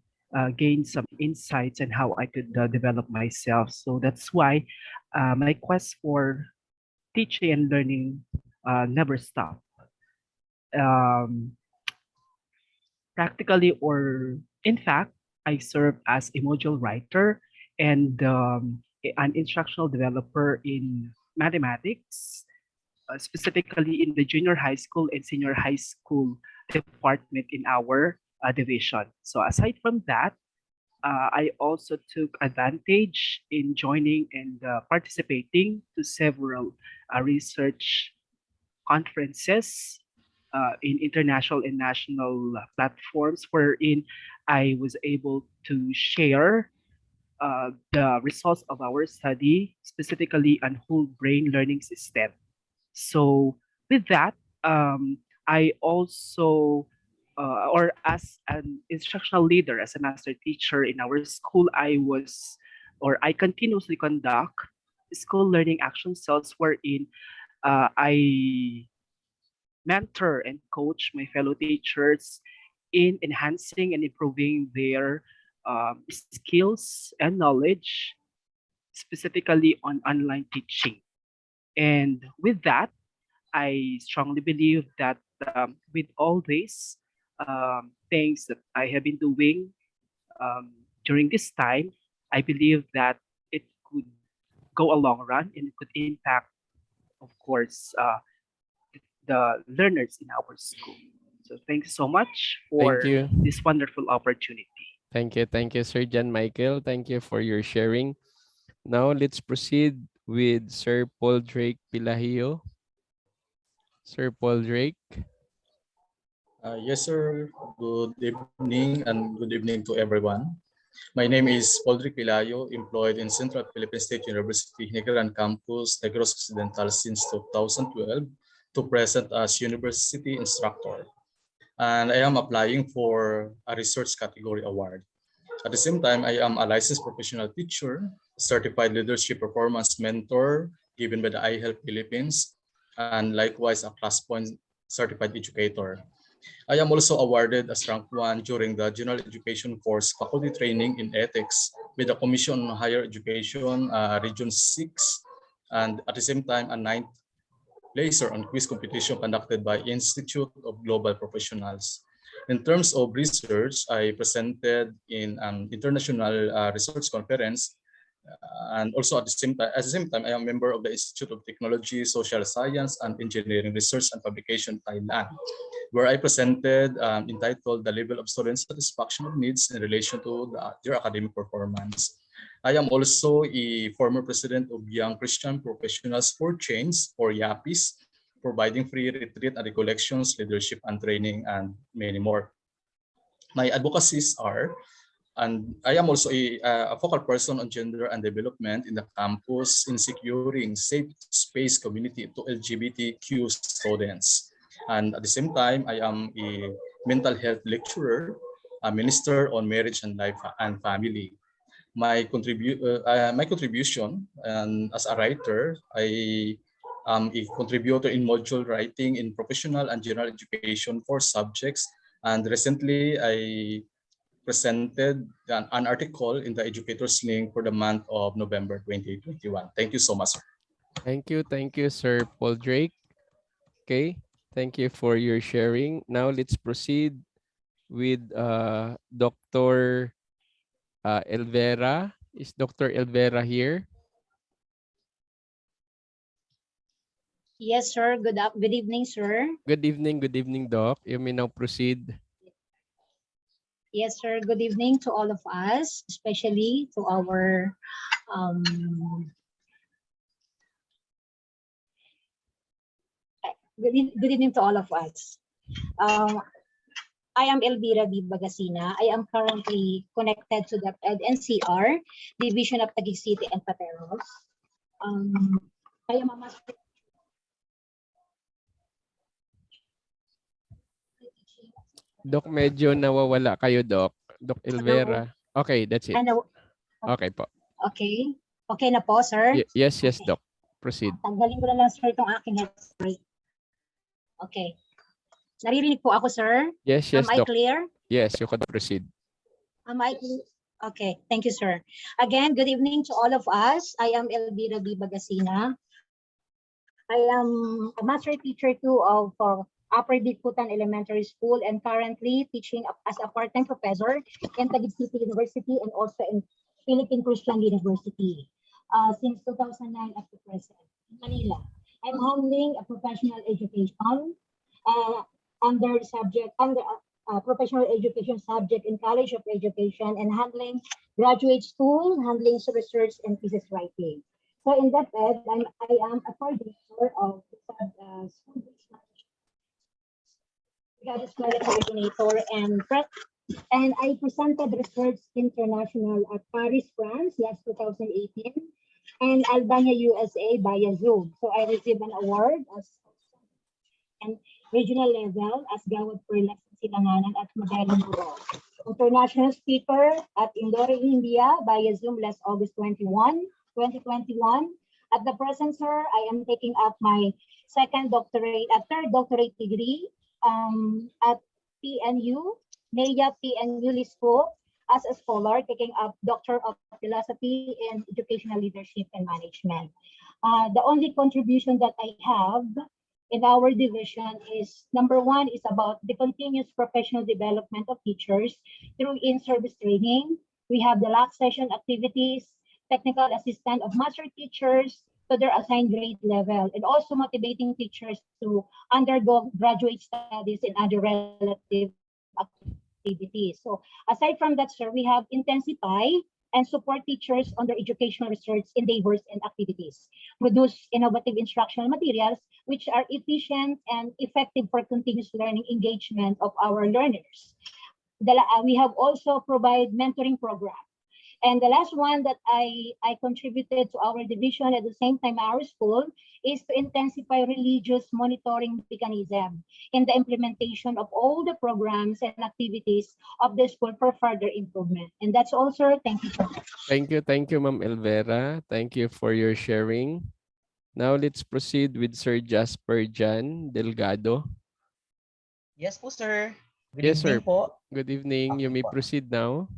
gained some insights on how I could develop myself. So that's why my quest for teaching and learning never stopped. Practically, or in fact, I serve as a module writer and an instructional developer in mathematics, specifically in the junior high school and senior high school department in our division. So aside from that, I also took advantage in joining and participating to several research conferences in international and national platforms wherein I was able to share the results of our study, specifically on whole brain learning system. So with that, I also, or as an instructional leader, as a master teacher in our school, I continuously conduct school learning action cells wherein I mentor and coach my fellow teachers in enhancing and improving their skills and knowledge, specifically on online teaching. And with that, I strongly believe that with all these things that I have been doing during this time, I believe that it could go a long run and it could impact, of course, the learners in our school. So thank you so much for this wonderful opportunity. Thank you, Sir John Michael. Thank you for your sharing. Now let's proceed with Sir Paul Drake Pilahio. Sir Paul Drake. Yes, sir. Good evening and good evening to everyone. My name is Paul Pilayo, employed in Central Philippine State University, Negran Campus, Negros Occidental since 2012 to present as university instructor. And I am applying for a research category award. At the same time, I am a licensed professional teacher, certified leadership performance mentor given by the iHelp Philippines, and likewise a class point certified educator. I am also awarded as rank 1 during the General Education Course Faculty Training in Ethics with the Commission on Higher Education Region 6, and at the same time a 9th placer on quiz competition conducted by Institute of Global Professionals. In terms of research, I presented in an international research conference, and also at the same time, I am a member of the Institute of Technology, Social Science, and Engineering Research and Publication, Thailand, where I presented entitled "The Level of Student Satisfaction of Needs in Relation to their Academic Performance." I am also a former president of Young Christian Professionals for Change, or YAPIS, providing free retreat and recollections, leadership and training, and many more. My advocacies are, and I am also a focal person on gender and development in the campus in securing safe space community to LGBTQ students. And at the same time, I am a mental health lecturer, a minister on marriage and life and family. My contribution as a writer, I am a contributor in module writing in professional and general education for subjects. And recently, I presented an article in the Educators Link for the month of November 2021. Thank you so much, sir. Thank you, Sir Paul Drake. Okay, thank you for your sharing. Now let's proceed with Dr. Elvera. Is Dr. Elvera here? Yes, sir. Good evening, sir. Good evening, Doc. You may now proceed. Yes, sir. Good evening to all of us, especially to our good evening to all of us. I am Elvira B. Bagasina. I am currently connected to the NCR Division of Taguig City and Pateros. I am a master. Doc, medyo nawawala kayo, Doc. Doc Elvera. Okay, that's it. Okay po. Okay. Okay na po, sir? Yes, Doc. Proceed. Tanggalin ko na lang, sir, itong aking headset. Okay. Naririnig po ako, sir? Yes, Am I Doc. clear? Yes, you can proceed. Am I clear? Okay. Thank you, sir. Again, good evening to all of us. I am Elvira B. Bagasina. I am a master teacher too for Upper Bigputan Elementary School and currently teaching as a part-time professor in Taguig City University and also in Philippine Christian University since 2009 up to present in Manila. I'm handling a professional education under professional education subject in College of Education and handling graduate school, handling research and thesis writing. So in that ed, I am a coordinator of the school-based coordinator and I presented research international at Paris, France last 2018 and Albania, USA via Zoom. So I received an award as and regional level as Gawad Perlex Silanganan at Magalang Buro. International speaker at Indore, India via Zoom last August 2021. At the present, sir, I am taking up my third doctorate degree at PNU, NEA PNU Lisco as a scholar, taking up Doctor of Philosophy in Educational Leadership and Management. The only contribution that I have in our division is number one is about the continuous professional development of teachers through in-service training. We have the last session activities, technical assistant of master teachers to their assigned grade level, and also motivating teachers to undergo graduate studies in other relative activities. So aside from that, sir, we have intensify and support teachers on their educational research endeavors and activities, produce innovative instructional materials which are efficient and effective for continuous learning engagement of our learners. We have also provide mentoring program And the last one that I contributed to our division at the same time our school is to intensify religious monitoring mechanism in the implementation of all the programs and activities of the school for further improvement. And that's all, sir. Thank you so much. Thank you, Ma'am Elvera. Thank you for your sharing. Now let's proceed with Sir Jasper Jan Delgado. Yes po, sir. Good Yes, sir. evening po. Good evening. You Okay may po. proceed now.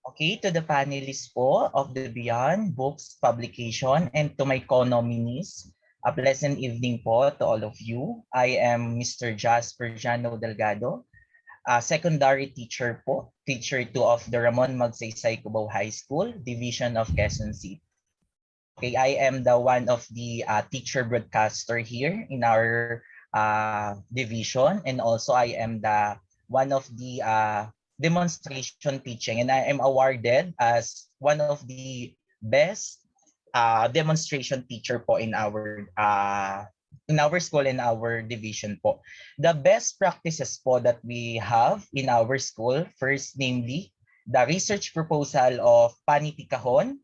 Okay, to the panelists po of the Beyond Books publication and to my co-nominees, a pleasant evening po to all of you. I am Mr. Jasper Jano Delgado, a secondary teacher po, teacher 2 of the Ramon Magsaysay Cubao High School, Division of Quezon City. Okay, I am the one of the teacher broadcaster here in our division, and also I am the one of the demonstration teaching, and I am awarded as one of the best demonstration teacher po in our school and our division po. The best practices po that we have in our school, first namely, the research proposal of panitikahon,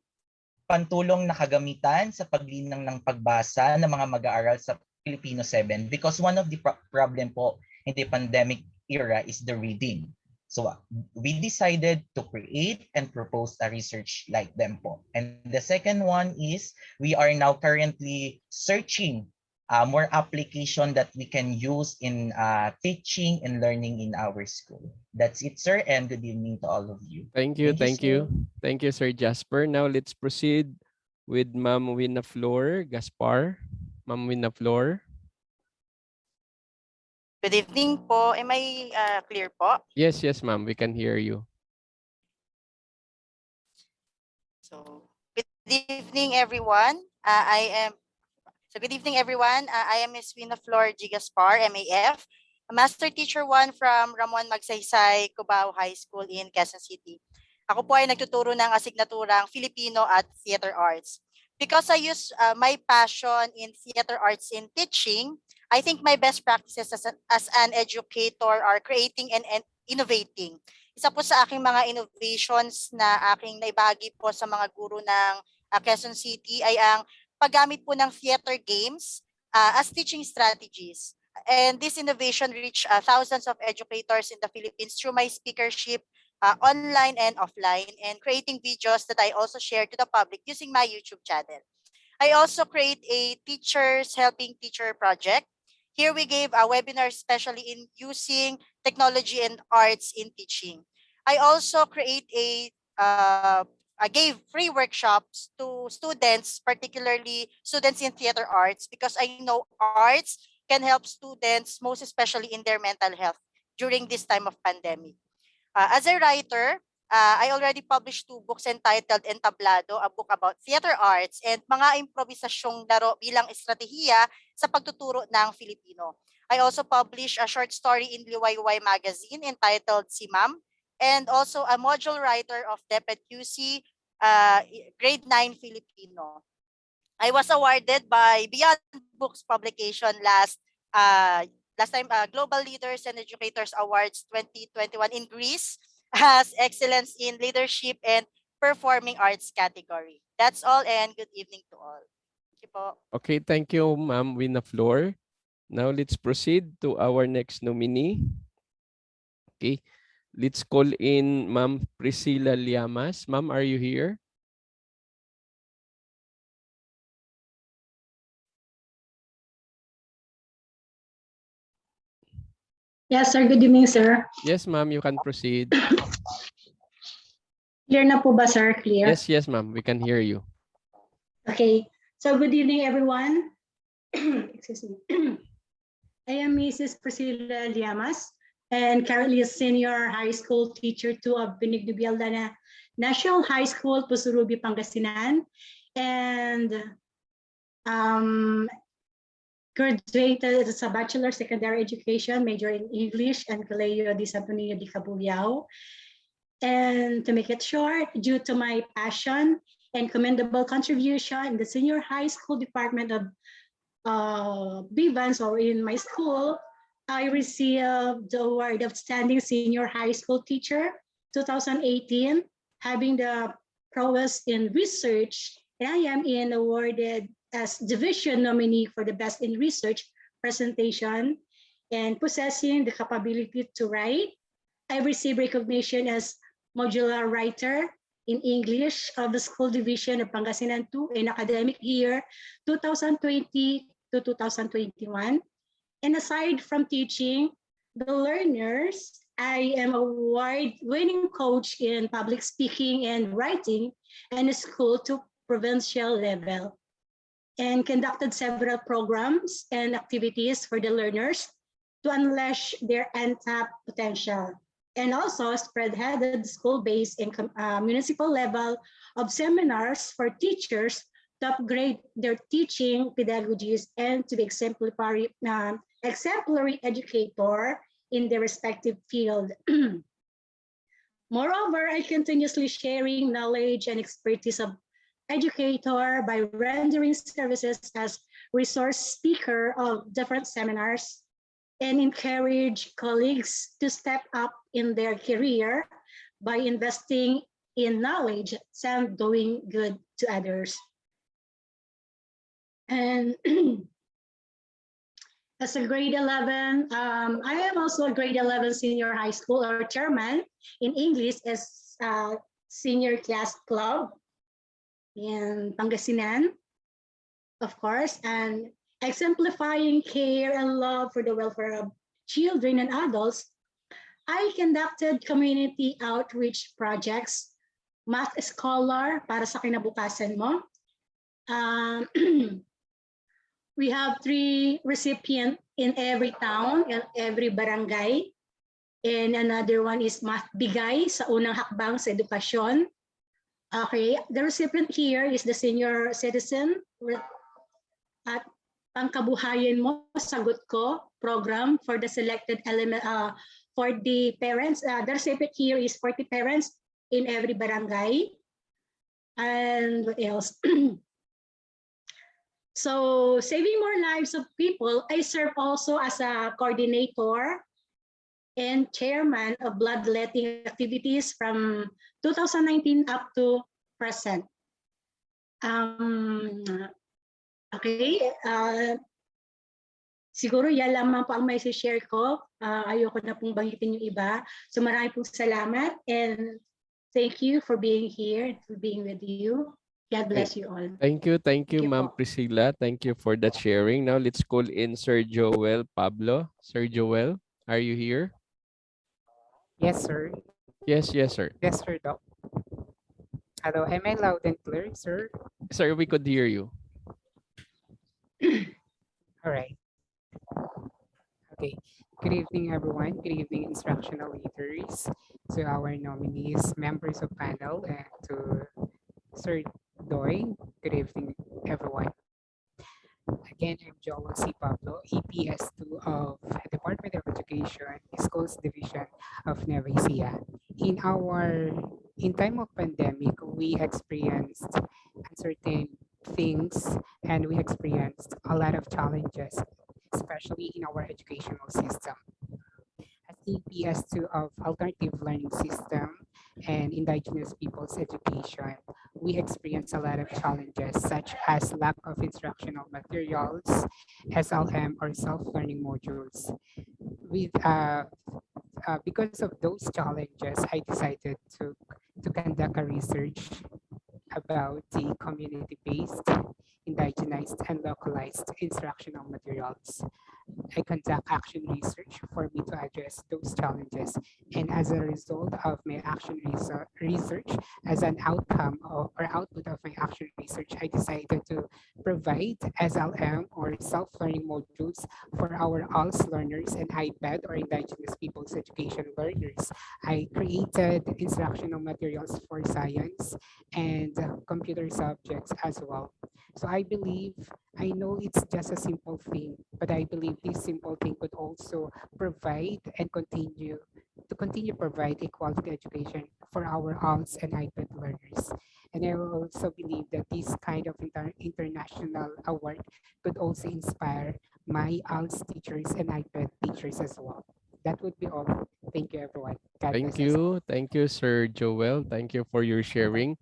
pantulong na kagamitan sa paglinang ng pagbasa ng mga mag-aaral sa Filipino 7, because one of the problem po in the pandemic era is the reading. So we decided to create and propose a research like them po. And the second one is we are now currently searching more application that we can use in teaching and learning in our school. That's it, sir, and good evening to all of you. Thank you. Sir. Thank you, Sir Jasper. Now let's proceed with Ma'am Winaflor Gaspar. Ma'am Winaflor. Good evening po. Am I clear po? Yes, ma'am. We can hear you. So, good evening, everyone. Good evening, everyone. I am Ms. Winaflor G. Gaspar, MAF, a Master Teacher 1 from Ramon Magsaysay Cubao High School in Quezon City. Ako po ay nagtuturo ng asignaturang Filipino at Theater Arts. Because I use my passion in theater arts in teaching, I think my best practices as an educator are creating and innovating. Isa po sa aking mga innovations na aking naibahagi po sa mga guro ng Quezon City ay ang paggamit po ng theater games as teaching strategies. And this innovation reached thousands of educators in the Philippines through my speakership online and offline, and creating videos that I also share to the public using my YouTube channel. I also create a Teachers Helping Teacher project. Here we gave a webinar especially in using technology and arts in teaching. I also create I gave free workshops to students, particularly students in theater arts, because I know arts can help students, most especially in their mental health during this time of pandemic. As a writer, I already published 2 books entitled Entablado, a book about theater arts, and mga improvisasyong laro bilang estratehiya sa pagtuturo ng Filipino. I also published a short story in Liwayway magazine entitled Si Ma'am, and also a module writer of DepEd QC grade 9 Filipino. I was awarded by Beyond Books publication last time Global Leaders and Educators Awards 2021 in Greece as Excellence in Leadership and Performing Arts category. That's all, and good evening to all. Thank you po. Okay, thank you, Ma'am Winaflor. Now let's proceed to our next nominee. Okay, let's call in Ma'am Priscilla Llamas. Ma'am, are you here? Yes, sir. Good evening, sir. Yes, ma'am, you can proceed. Clear na po ba, sir? Clear? Yes, ma'am, we can hear you. Okay. So, good evening, everyone. Excuse me. I am Mrs. Priscilla Llamas, and currently a senior high school teacher 2 of Benigno Bialdana National High School, Pusurubi, Pangasinan, and graduated as a Bachelor Secondary Education, major in English, and Colegio de Santo Niño de Cabuyao. And to make it short, due to my passion and commendable contribution in the senior high school department of Bivans, or in my school, I received the award of Outstanding Senior High School Teacher 2018, having the prowess in research, and I am awarded as division nominee for the best in research presentation and possessing the capability to write. I received recognition as modular writer in English of the School Division of Pangasinan 2 in academic year 2020 to 2021. And aside from teaching the learners, I am award-winning coach in public speaking and writing in a school to provincial level, and conducted several programs and activities for the learners to unleash their untapped potential, and also spearheaded school-based and municipal level of seminars for teachers to upgrade their teaching pedagogies and to be exemplary educator in their respective field. Moreover, I continuously sharing knowledge and expertise of educator by rendering services as resource speaker of different seminars and encourage colleagues to step up in their career by investing in knowledge and doing good to others. And as a grade 11, I am also a grade 11 senior high school or chairman in English as senior class club in Pangasinan, of course, and exemplifying care and love for the welfare of children and adults. I conducted community outreach projects, Math Scholar para sa kinabukasan mo. We have 3 recipients in every town, in every barangay. And another one is Math Bigay sa unang hakbang sa edukasyon. Okay, the recipient here is the senior citizen at Pangkabuhayan Mo, Sagot Ko program for the selected element for the parents. The recipient here is 40 parents in every barangay. And what else? So saving more lives of people, I serve also as a coordinator and chairman of bloodletting activities from 2019 up to present. Okay, siguro yan lamang po ang may share ko. Ayoko na pong bangitin yung iba. So marami pong salamat and thank you for being here, for being with you. God bless you all. Thank you, Ma'am Priscilla. Thank you for that sharing. Now let's call in Sir Joel Pablo. Sir Joel, are you here? Yes, sir. Yes, sir. Yes, sir, Doc. Hello, am I loud and clear, sir? Sir, we could hear you. All right. Okay. Good evening, everyone. Good evening, instructional leaders, to our nominees, members of panel, and to Sir Doy. Good evening, everyone. Again, I'm Joel C. Pablo, EPS2 of Department of Education, Schools Division of Nueva Ecija. In time of pandemic, we experienced uncertain things and we experienced a lot of challenges, especially in our educational system. As EPS2 of Alternative Learning System and Indigenous Peoples Education, we experience a lot of challenges such as lack of instructional materials, SLM or self-learning modules. Because of those challenges, I decided to conduct a research about the community-based, indigenized, and localized instructional materials. I conduct action research for me to address those challenges. And as a result of my action research, as an outcome or output of my action research, I decided to provide SLM or self-learning modules for our ALS learners and IPED or Indigenous Peoples Education learners. I created instructional materials for science and computer subjects as well. So I know it's just a simple thing, but I believe this simple thing could also provide and continue provide a quality education for our ALS and IPED learners. And I also believe that this kind of international award could also inspire my ALS teachers and IPED teachers as well. That would be all. Thank you, everyone. God bless us all. Thank you, Sir Joel. Thank you for your sharing.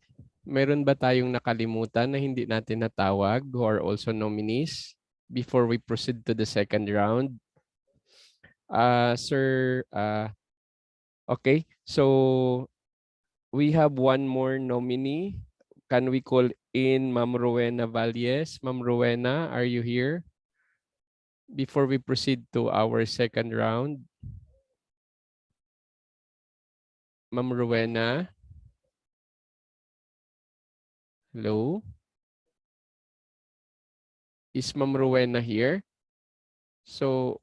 Meron ba tayong nakalimutan na hindi natin natawag who are also nominees before we proceed to the second round? Sir, okay. So we have one more nominee. Can we call in Ma'am Rowena Valles? Ma'am Rowena, are you here? Before we proceed to our second round. Ma'am Rowena? Hello? Is Ma'am Rowena here? So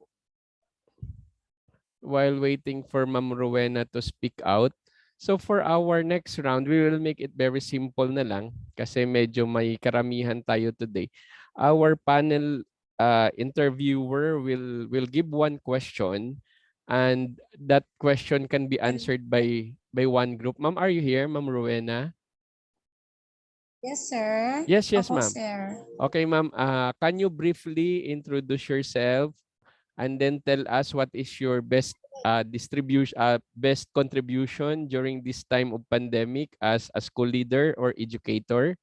while waiting for Ma'am Rowena to speak out, so for our next round, we will make it very simple na lang kasi medyo may karamihan tayo today. Our panel interviewer will give one question and that question can be answered by one group. Ma'am, are you here, Ma'am Rowena? Yes, sir. Yes, Opo, ma'am. sir. Okay, ma'am. Can you briefly introduce yourself and then tell us what is your best best contribution during this time of pandemic as a school leader or educator?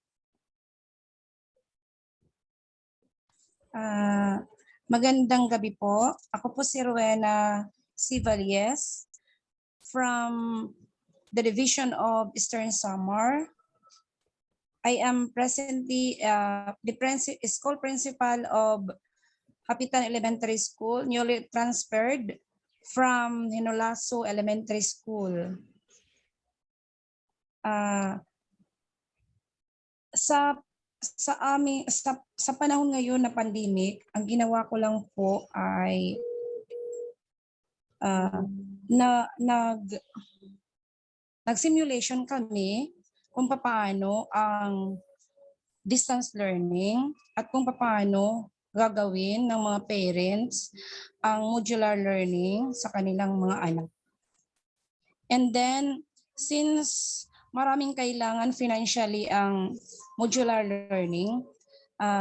Magandang gabi po. Ako po si Rowena Sivalies from the Division of Eastern Samar. I am presently the school principal of Hapitan Elementary School, newly transferred from Hinolaso Elementary School. Sa panahon ngayon na pandemic, ang ginawa ko lang po ay nag-simulation kami kung paano ang distance learning at kung paano gagawin ng mga parents ang modular learning sa kanilang mga anak. And then, since maraming kailangan financially ang modular learning,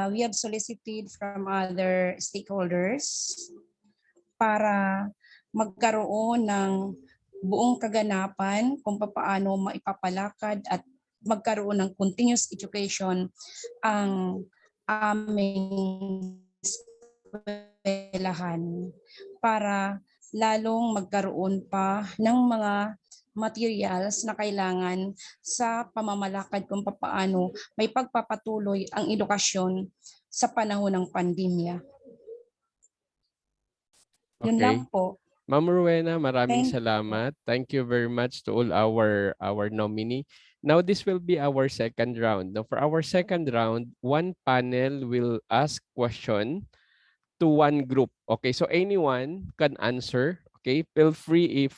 we have solicited from other stakeholders para magkaroon ng buong kaganapan kung paano maipapalakad at magkaroon ng continuous education ang aming eskwelahan para lalong magkaroon pa ng mga materials na kailangan sa pamamalakad kung paano may pagpapatuloy ang edukasyon sa panahon ng pandemya. Yun Okay. lang po. Ma'am Rowena, maraming salamat. Thank you very much to all our nominee. Now this will be our second round. Now for our second round, one panel will ask question to one group. Okay, so anyone can answer. Okay, feel free if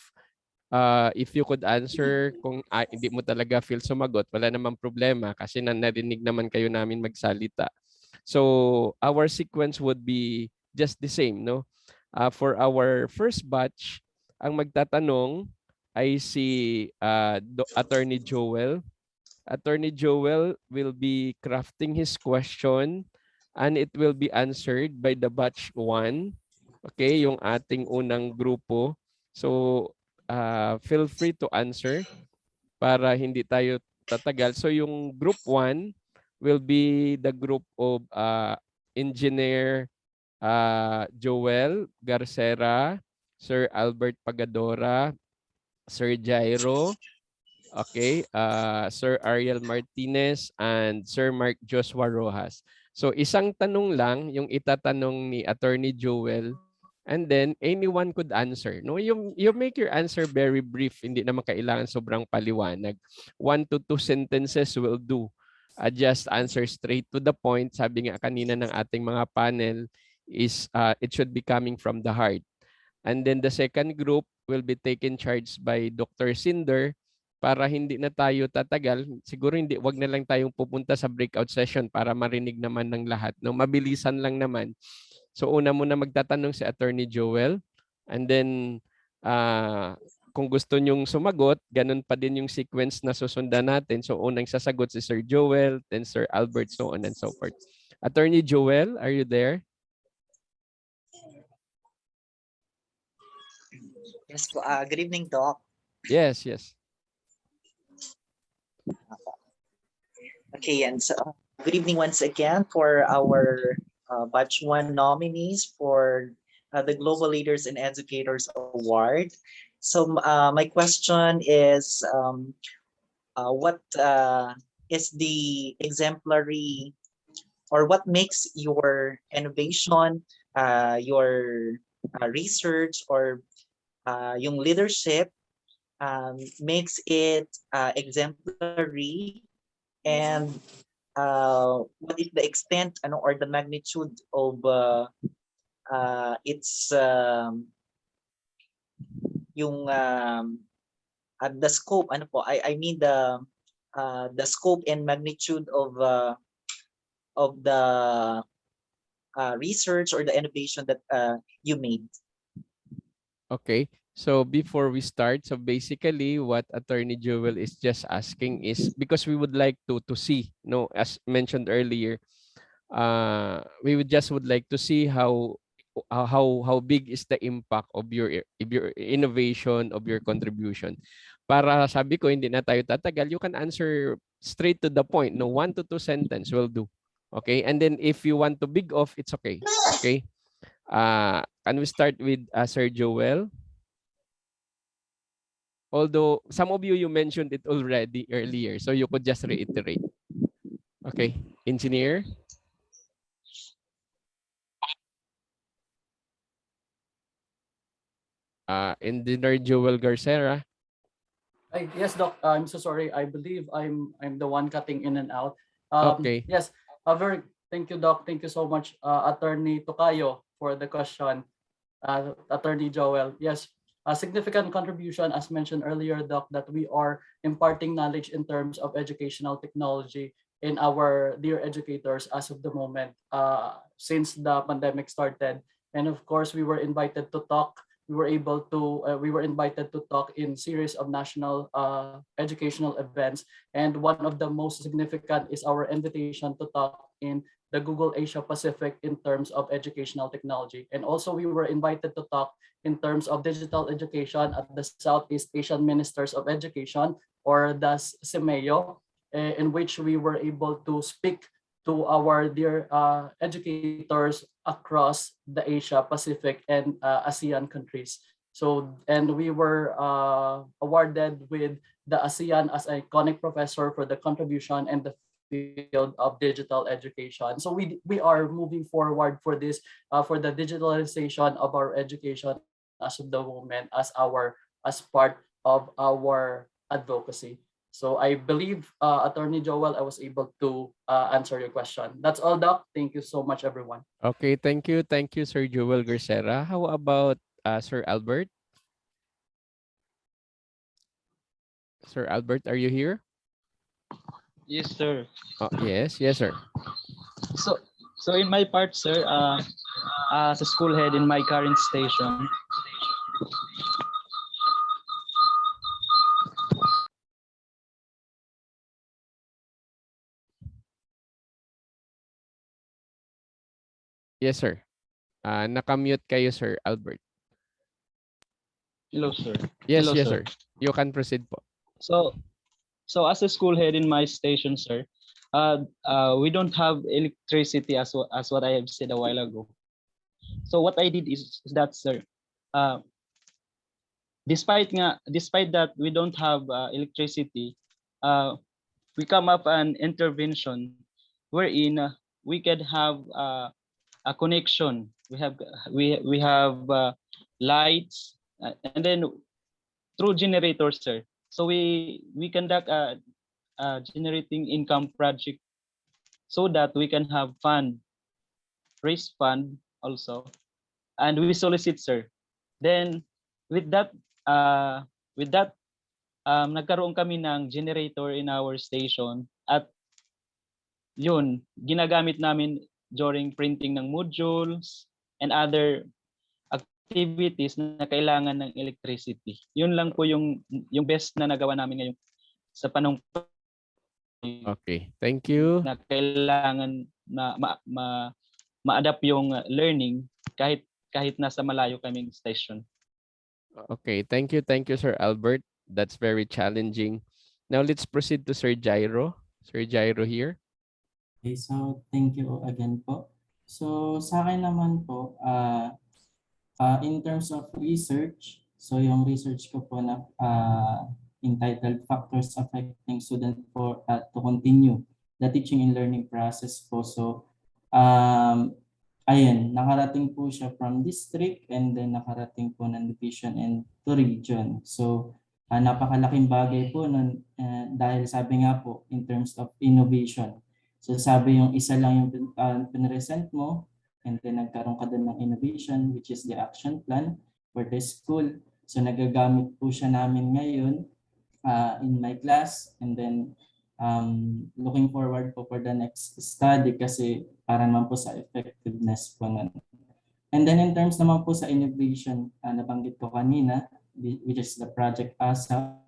you could answer kung hindi mo talaga feel sumagot, wala namang problema kasi narinig naman kayo namin magsalita. So our sequence would be just the same, no? For our first batch, ang magtatanong ay si Attorney Joel. Attorney Joel will be crafting his question and it will be answered by the batch 1. Okay, yung ating unang grupo. So feel free to answer para hindi tayo tatagal. So yung group 1 will be the group of Engineer Joel Garcera, Sir Albert Pagadora, Sir Jairo, okay, Sir Ariel Martinez, and Sir Mark Joshua Rojas. So isang tanong lang yung itatanong ni Attorney Joel and then anyone could answer. No, you make your answer very brief, hindi naman kailangan sobrang paliwanag. 1 to 2 sentences will do. Just answer straight to the point. Sabi nga kanina ng ating mga panel is it should be coming from the heart. And then the second group will be taken charge by Dr. Cinder para hindi na tayo tatagal. Siguro wag na lang tayong pupunta sa breakout session para marinig naman ng lahat. No, mabilisan lang naman. So una muna magtatanong si Attorney Joel and then kung gusto nyong sumagot, ganun pa din yung sequence na susundan natin. So unang sasagot si Sir Joel, then Sir Albert, so on and so forth. Attorney Joel, are you there? Yes po. Good evening, Doc. Yes. Okay, and so good evening once again for our Batch 1 nominees for the Global Leaders and Educators Award. So my question is, what is the exemplary or what makes your innovation, your research or yung leadership makes it exemplary, and what is the extent ano, or the magnitude of its yung the scope ano po, I mean the scope and magnitude of the research or the innovation that you made. Okay. So before we start, so basically what Attorney Jewel is just asking is because we would like to see, no, as mentioned earlier, we would like to see how big is the impact of your innovation, of your contribution. Para sabi ko hindi na tayo tatagal, you can answer straight to the point, no, 1 to 2 sentence will do. Okay? And then if you want to big off, it's okay. Okay? Can we start with Sir Joel? Although some of you mentioned it already earlier, so you could just reiterate. Okay, engineer. Engineer Joel Garcera. Yes, Doc. I'm so sorry. I believe I'm the one cutting in and out. Okay. Yes. Thank you, Doc. Thank you so much, Attorney Tocayo, for the question. Attorney Joel. Yes, a significant contribution, as mentioned earlier, Doc, that we are imparting knowledge in terms of educational technology in our dear educators as of the moment, since the pandemic started. And of course, we were invited to talk. We were invited to talk in series of national educational events. And one of the most significant is our invitation to talk in the Google Asia Pacific in terms of educational technology. And also we were invited to talk in terms of digital education at the Southeast Asian Ministers of Education, or the SEMEO, in which we were able to speak to our dear educators across the Asia Pacific and ASEAN countries. So, and we were awarded with the ASEAN as iconic professor for the contribution and the field of digital education. So we are moving forward for this, for the digitalization of our education as of the moment, as part of our advocacy. So I believe, Attorney Joel, I was able to answer your question. That's all, Doc. Thank you so much, everyone. Okay, thank you, Sir Joel Garcera. How about Sir Albert? Sir Albert, are you here? Yes, sir. Yes, sir. So in my part, sir, as a school head in my current station, Yes, sir. Nakamute kayo, Sir Albert. hello, sir. Yes, Hello, sir. sir. You can proceed po. So as a school head in my station, sir, we don't have electricity as what I have said a while ago. So what I did is that, sir, despite that we don't have electricity, we come up an intervention wherein we can have a connection. We have lights, and then through generators, sir. So we conduct a generating income project so that we can have raise fund also, and we solicit, sir. Then with that nagkaroon kami ng generator in our station, at yun ginagamit namin during printing ng modules and other activities na kailangan ng electricity. Yun lang po yung best na nagawa namin ngayon sa panahon. Okay, thank you. Na kailangan na ma-adapt yung learning kahit nasa malayo kaming station. Okay, thank you, Sir Albert. That's very challenging. Now let's proceed to Sir Jairo. Sir Jairo here. Okay, so thank you again po. So sa akin naman po, in terms of research, so yung research ko po na entitled Factors Affecting Student to Continue the Teaching and Learning Process po. So ayun, nakarating po siya from district and then nakarating po ng division and to region. So napakalaking bagay po nun, dahil sabi nga po in terms of innovation. So sabi yung isa lang yung pinresent mo, and then nagkaroon ka din ng innovation, which is the action plan for the school. So nagagamit po siya namin ngayon in my class, and then looking forward po for the next study kasi para naman po sa effectiveness po nun. And then in terms naman po sa innovation, nabanggit ko kanina, which is the Project ASAP.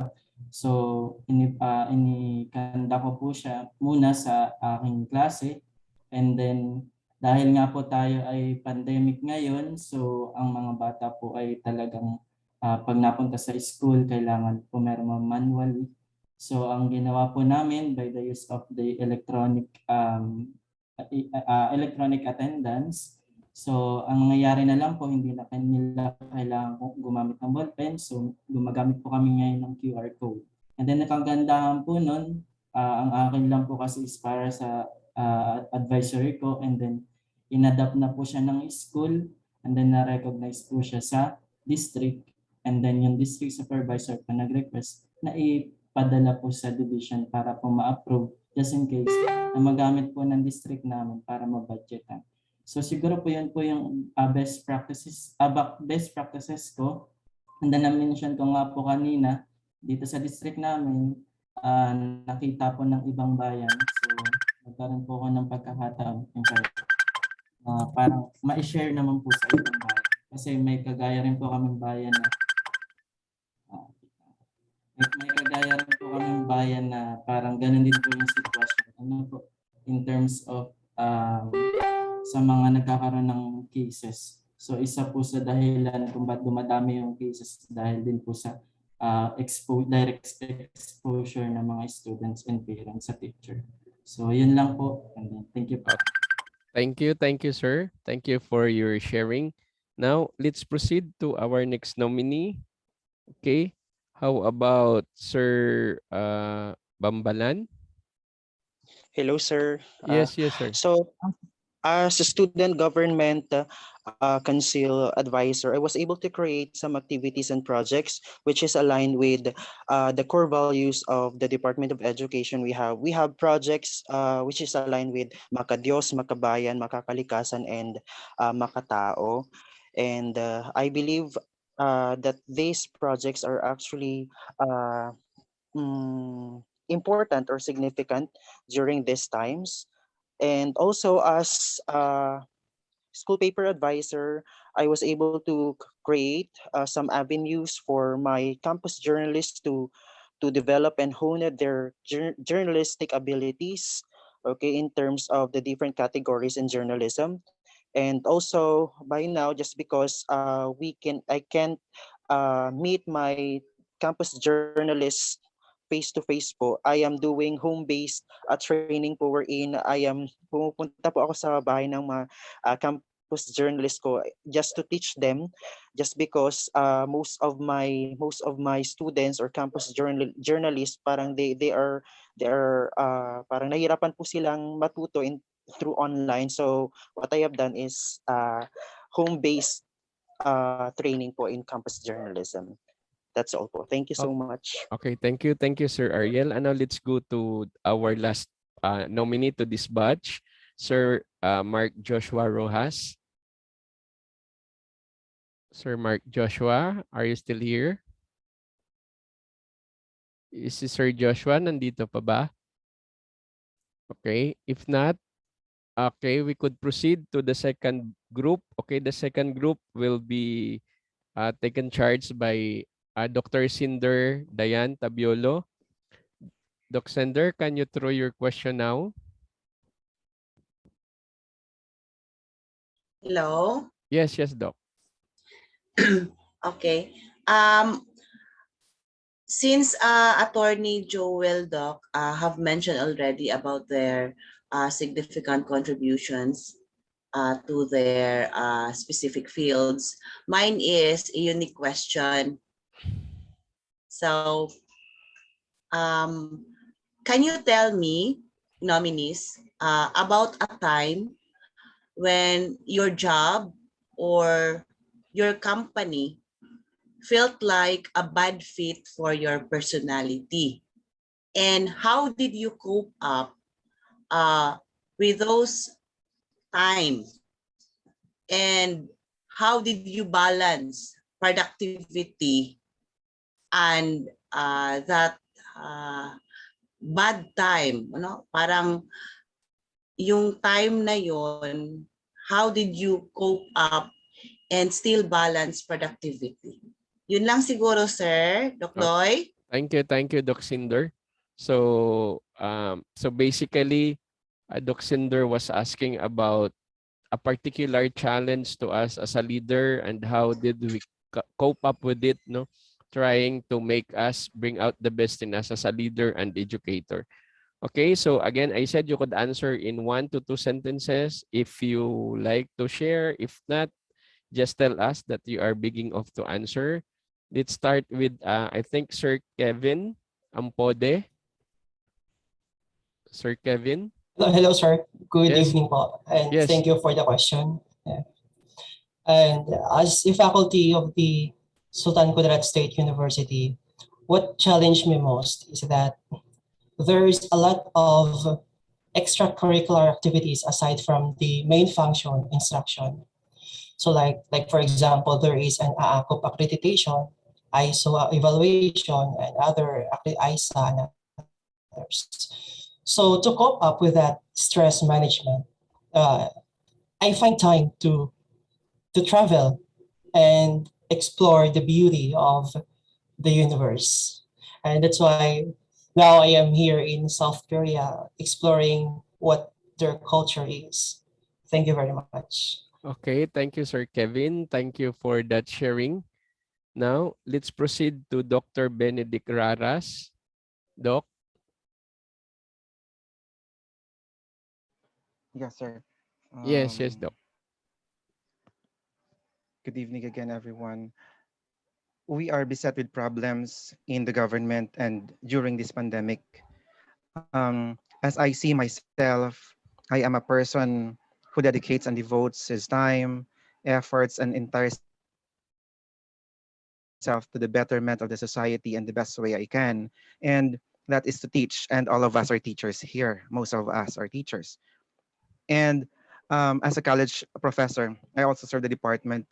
So inikanda ko po siya muna sa aking klase, and then dahil nga po tayo ay pandemic ngayon, so ang mga bata po ay talagang pag napunta sa school, kailangan po meron manual. So ang ginawa po namin by the use of the electronic attendance, so ang nangyayari na lang po, hindi na nila kailangan gumamit ng ballpen, so gumagamit po kami ngayon ng QR code. And then nakagandahan po nun, ang akin lang po kasi is para sa advisory ko, and then inadapt na po siya ng school, and then na-recognize po siya sa district, and then yung district supervisor pa nag-request na ipadala po sa division para po ma-approve just in case na magamit po ng district namin para ma-budgetan. So siguro po yun po yung best practices ko. And then na-mention ko nga po kanina, dito sa district namin, nakita po ng ibang bayan. So nagkaroon po ako ng pagkakataon parang ma-share naman po sa ibang bayan. Kasi may kagaya rin po kaming bayan na parang ganun din po yung sitwasyon. Ano po, in terms of sa mga nagkakaroon ng cases. So isa po sa dahilan kung ba't dumadami yung cases dahil din po sa direct exposure ng mga students and parents sa teacher. So yun lang po. And then, thank you po. Thank you, sir. Thank you for your sharing. Now, let's proceed to our next nominee. Okay. How about Sir Bambalan? Hello, sir. Yes, sir. So, as a student government council advisor, I was able to create some activities and projects which is aligned with the core values of the Department of Education. We have projects which is aligned with Makadiyos, Makabayan, Makakalikasan, and Makatao. And I believe that these projects are actually important or significant during these times. And also as school paper advisor, I was able to create some avenues for my campus journalists to develop and hone their journalistic abilities, okay, in terms of the different categories in journalism. And also by now, just because I can't meet my campus journalists face-to-face po, I am doing home-based training po wherein pumupunta po ako sa bahay ng mga campus journalists ko just to teach them, just because most of my students or campus journalists parang they are parang nahirapan po silang matuto through online. So what I have done is home-based training po in campus journalism. That's all po. Thank you so much. Okay, thank you, Sir Ariel. And now let's go to our last nominee to this batch, Sir Mark Joshua Rojas. Sir Mark Joshua, are you still here? Is si Sir Joshua nandito pa ba? Okay, if not, okay, we could proceed to the second group. Okay, the second group will be taken charge by Dr. Cinder Dayan Tabiolo. Doc Cinder, can you throw your question now? Hello? Yes, Doc. Okay. Since Attorney Joel Doc have mentioned already about their significant contributions to their specific fields, mine is a unique question. So, um, can you tell me, nominees, about a time when your job or your company felt like a bad fit for your personality? And how did you cope up with those times? And how did you balance productivity and that bad time? Ano? Parang yung time na yon, how did you cope up and still balance productivity? Yun lang siguro, sir. Doc Doy? Thank you, Doc Cinder. So basically, Doc Cinder was asking about a particular challenge to us as a leader and how did we cope up with it, no? Trying to make us bring out the best in us as a leader and educator. Okay, so again, I said you could answer in 1 to 2 sentences if you like to share. If not, just tell us that you are begging off to answer. Let's start with, I think, Sir Kevin Ampode. Sir Kevin? Hello, sir. Good Yes. evening po, and Yes. thank you for the question. Yeah. And as a faculty of the Sultan Kudarat State University, what challenged me most is that there is a lot of extracurricular activities aside from the main function instruction. So like for example, there is an AACOP accreditation, ISO evaluation, and other ISA and others. So to cope up with that stress management, I find time to travel and explore the beauty of the universe. And that's why now I am here in South Korea exploring what their culture is. Thank you very much. Okay, thank you, Sir Kevin. Thank you for that sharing. Now, let's proceed to Dr. Benedict Raras. Doc? Yes, sir. Yes, Doc. Good evening again, everyone. We are beset with problems in the government and during this pandemic. As I see myself, I am a person who dedicates and devotes his time, efforts, and entire self to the betterment of the society in the best way I can. And that is to teach. And all of us are teachers here. Most of us are teachers. And as a college professor, I also serve the department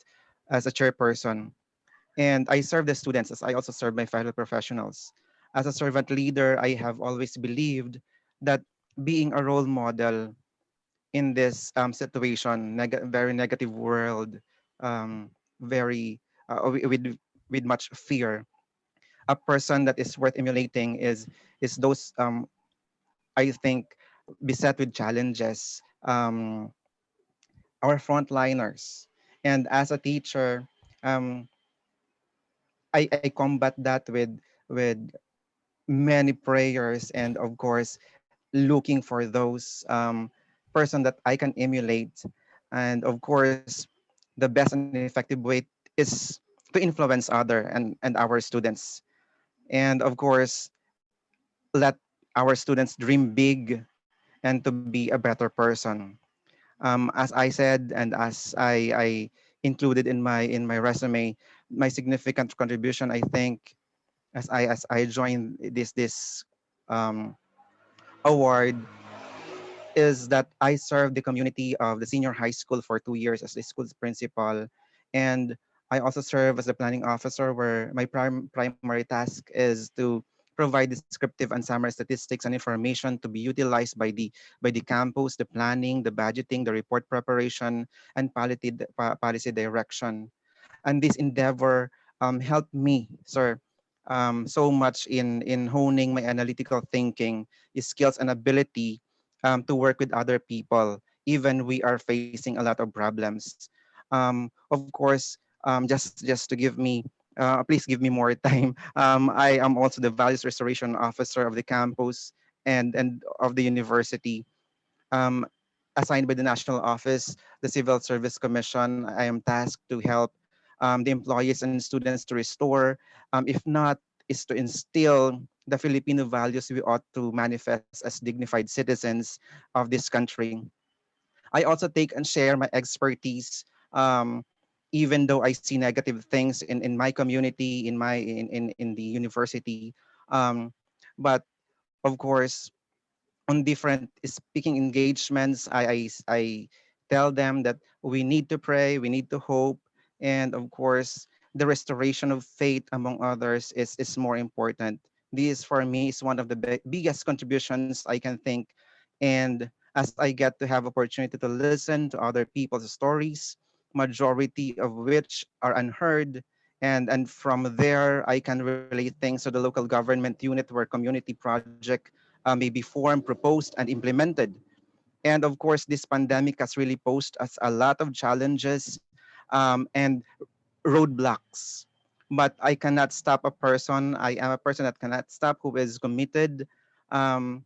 as a chairperson. And I serve the students as I also serve my fellow professionals. As a servant leader, I have always believed that being a role model in this situation, very negative world, very with much fear, a person that is worth emulating is those I think beset with challenges, our frontliners. And as a teacher, um, I combat that with many prayers and of course looking for those person that I can emulate. And of course, the best and effective way is to influence other and our students. And of course, let our students dream big and to be a better person. As I said and as I included in my resume, my significant contribution, I think, as I joined this um, award is that I served the community of the senior high school for 2 years as the school's principal. And I also serve as the planning officer where my primary task is to provide descriptive and summary statistics and information to be utilized by the campus, the planning, the budgeting, the report preparation, and policy direction. And this endeavor helped me, sir, so much in honing my analytical thinking, skills, and ability to work with other people, even we are facing a lot of problems. Of course, just to give me Please give me more time. I am also the values restoration officer of the campus and of the university. Um, Assigned by the national office, the Civil Service Commission, I am tasked to help the employees and students to restore, if not, is to instill the Filipino values we ought to manifest as dignified citizens of this country. I also take and share my expertise, even though I see negative things in my community, in the university. Um, but of course, on different speaking engagements, I tell them that we need to pray, we need to hope, and of course, the restoration of faith among others is more important. This for me is one of the biggest contributions I can think. And as I get to have opportunity to listen to other people's stories, majority of which are unheard, and from there I can relate things to the local government unit where community project may be formed, proposed, and implemented. And of course, this pandemic has really posed us a lot of challenges and roadblocks. But I cannot stop a person. I am a person that cannot stop who is committed um,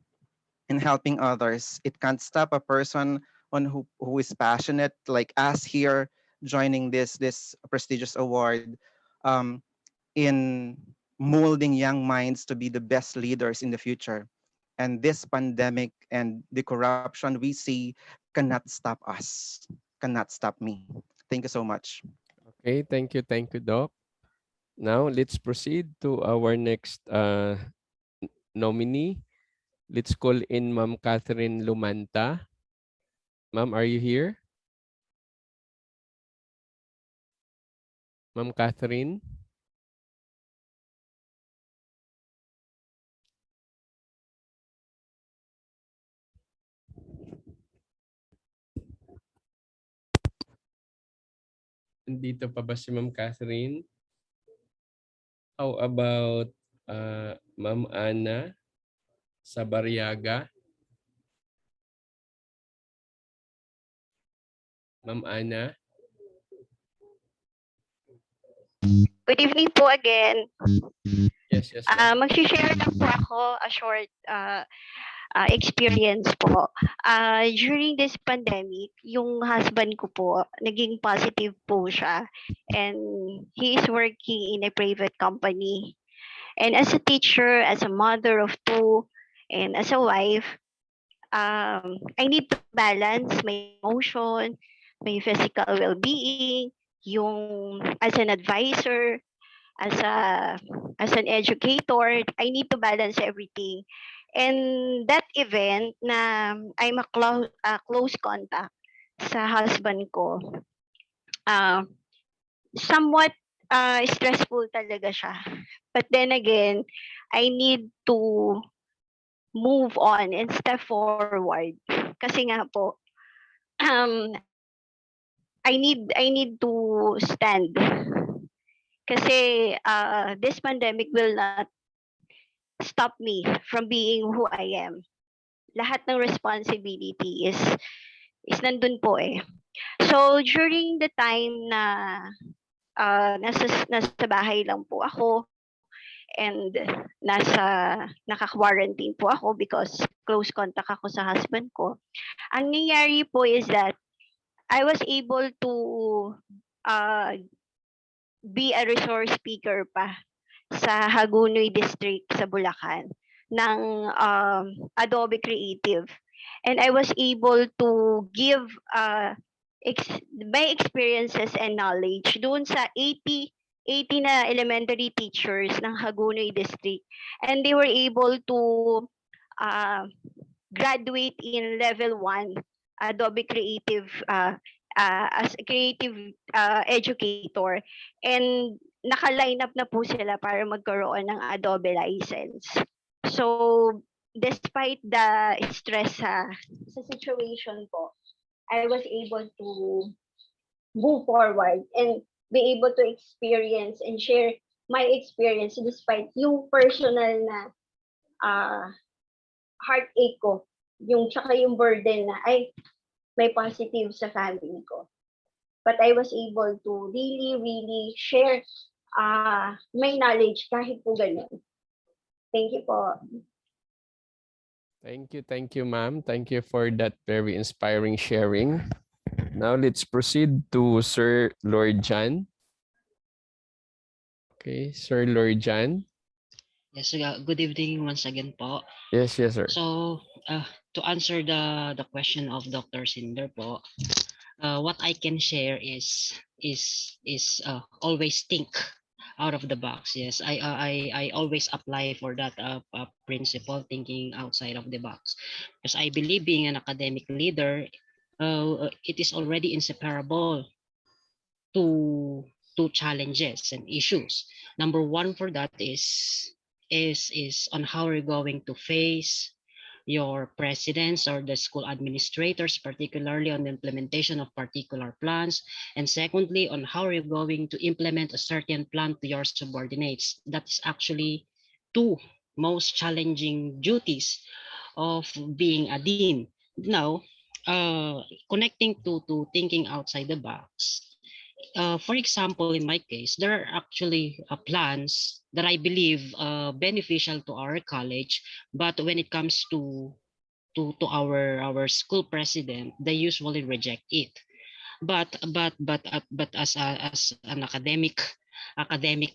in helping others. It can't stop a person who is passionate, like us here, joining this prestigious award. Um, in molding young minds to be the best leaders in the future. And this pandemic and the corruption we see cannot stop us, cannot stop me. Thank you so much. Okay, thank you, Doc. Now let's proceed to our next nominee. Let's call in Ma'am Catherine Lumanta. Ma'am, are you here? Ma'am Catherine? Nandito pa ba si Ma'am Catherine? How about Ma'am Ana Sabariaga? Ma'am Ana? Good evening po again. Yes, yes, ma'am. Mag-share lang po ako a short experience po. During this pandemic, yung husband ko po, naging positive po siya. And he is working in a private company. And as a teacher, as a mother of two, and as a wife, I need to balance my emotion, my physical well-being, yung as an advisor, as a as an educator, I need to balance everything. And that event na I'm a close contact sa husband ko, uh, somewhat stressful talaga siya. But then again, I need to move on and step forward. Kasi nga po, I need to stand. Kasi this pandemic will not stop me from being who I am. Lahat ng responsibility is nandun po eh. So during the time na nasa bahay lang po ako and naka-quarantine po ako because close contact ako sa husband ko. Ang nangyari po is that I was able to uh, be a resource speaker pa sa Hagunoy District sa Bulacan ng Adobe Creative. And I was able to give my experiences and knowledge doon sa 80 na elementary teachers ng Hagunoy District. And they were able to uh, graduate in level 1 Adobe Creative as a creative educator. And naka-line up na po sila para magkaroon ng Adobe license. So, despite the stress sa situation po, I was able to move forward and be able to experience and share my experience despite yung personal na heartache ko, yung tsaka yung burden na ay may positive sa family ko. But I was able to really share may knowledge kahit po ganun. Thank you po. Thank you, ma'am. Thank you for that very inspiring sharing. Now let's proceed to Sir Lord Jan. Okay, Sir Lord Jan. Yes, good evening once again po. Yes, sir. So, to answer the question of Dr. Cinder po, what I can share is always think out of the box. Yes, I always apply for that principle, thinking outside of the box, because I believe being an academic leader, it is already inseparable to challenges and issues. Number one for that is on how we're going to face your presidents or the school administrators, particularly on the implementation of particular plans. And secondly, on how you're going to implement a certain plan to your subordinates. That is actually two most challenging duties of being a dean. Now, connecting to thinking outside the box, for example, in my case, there are actually plans that I believe beneficial to our college, but when it comes to our school president, they usually reject it. But as an academic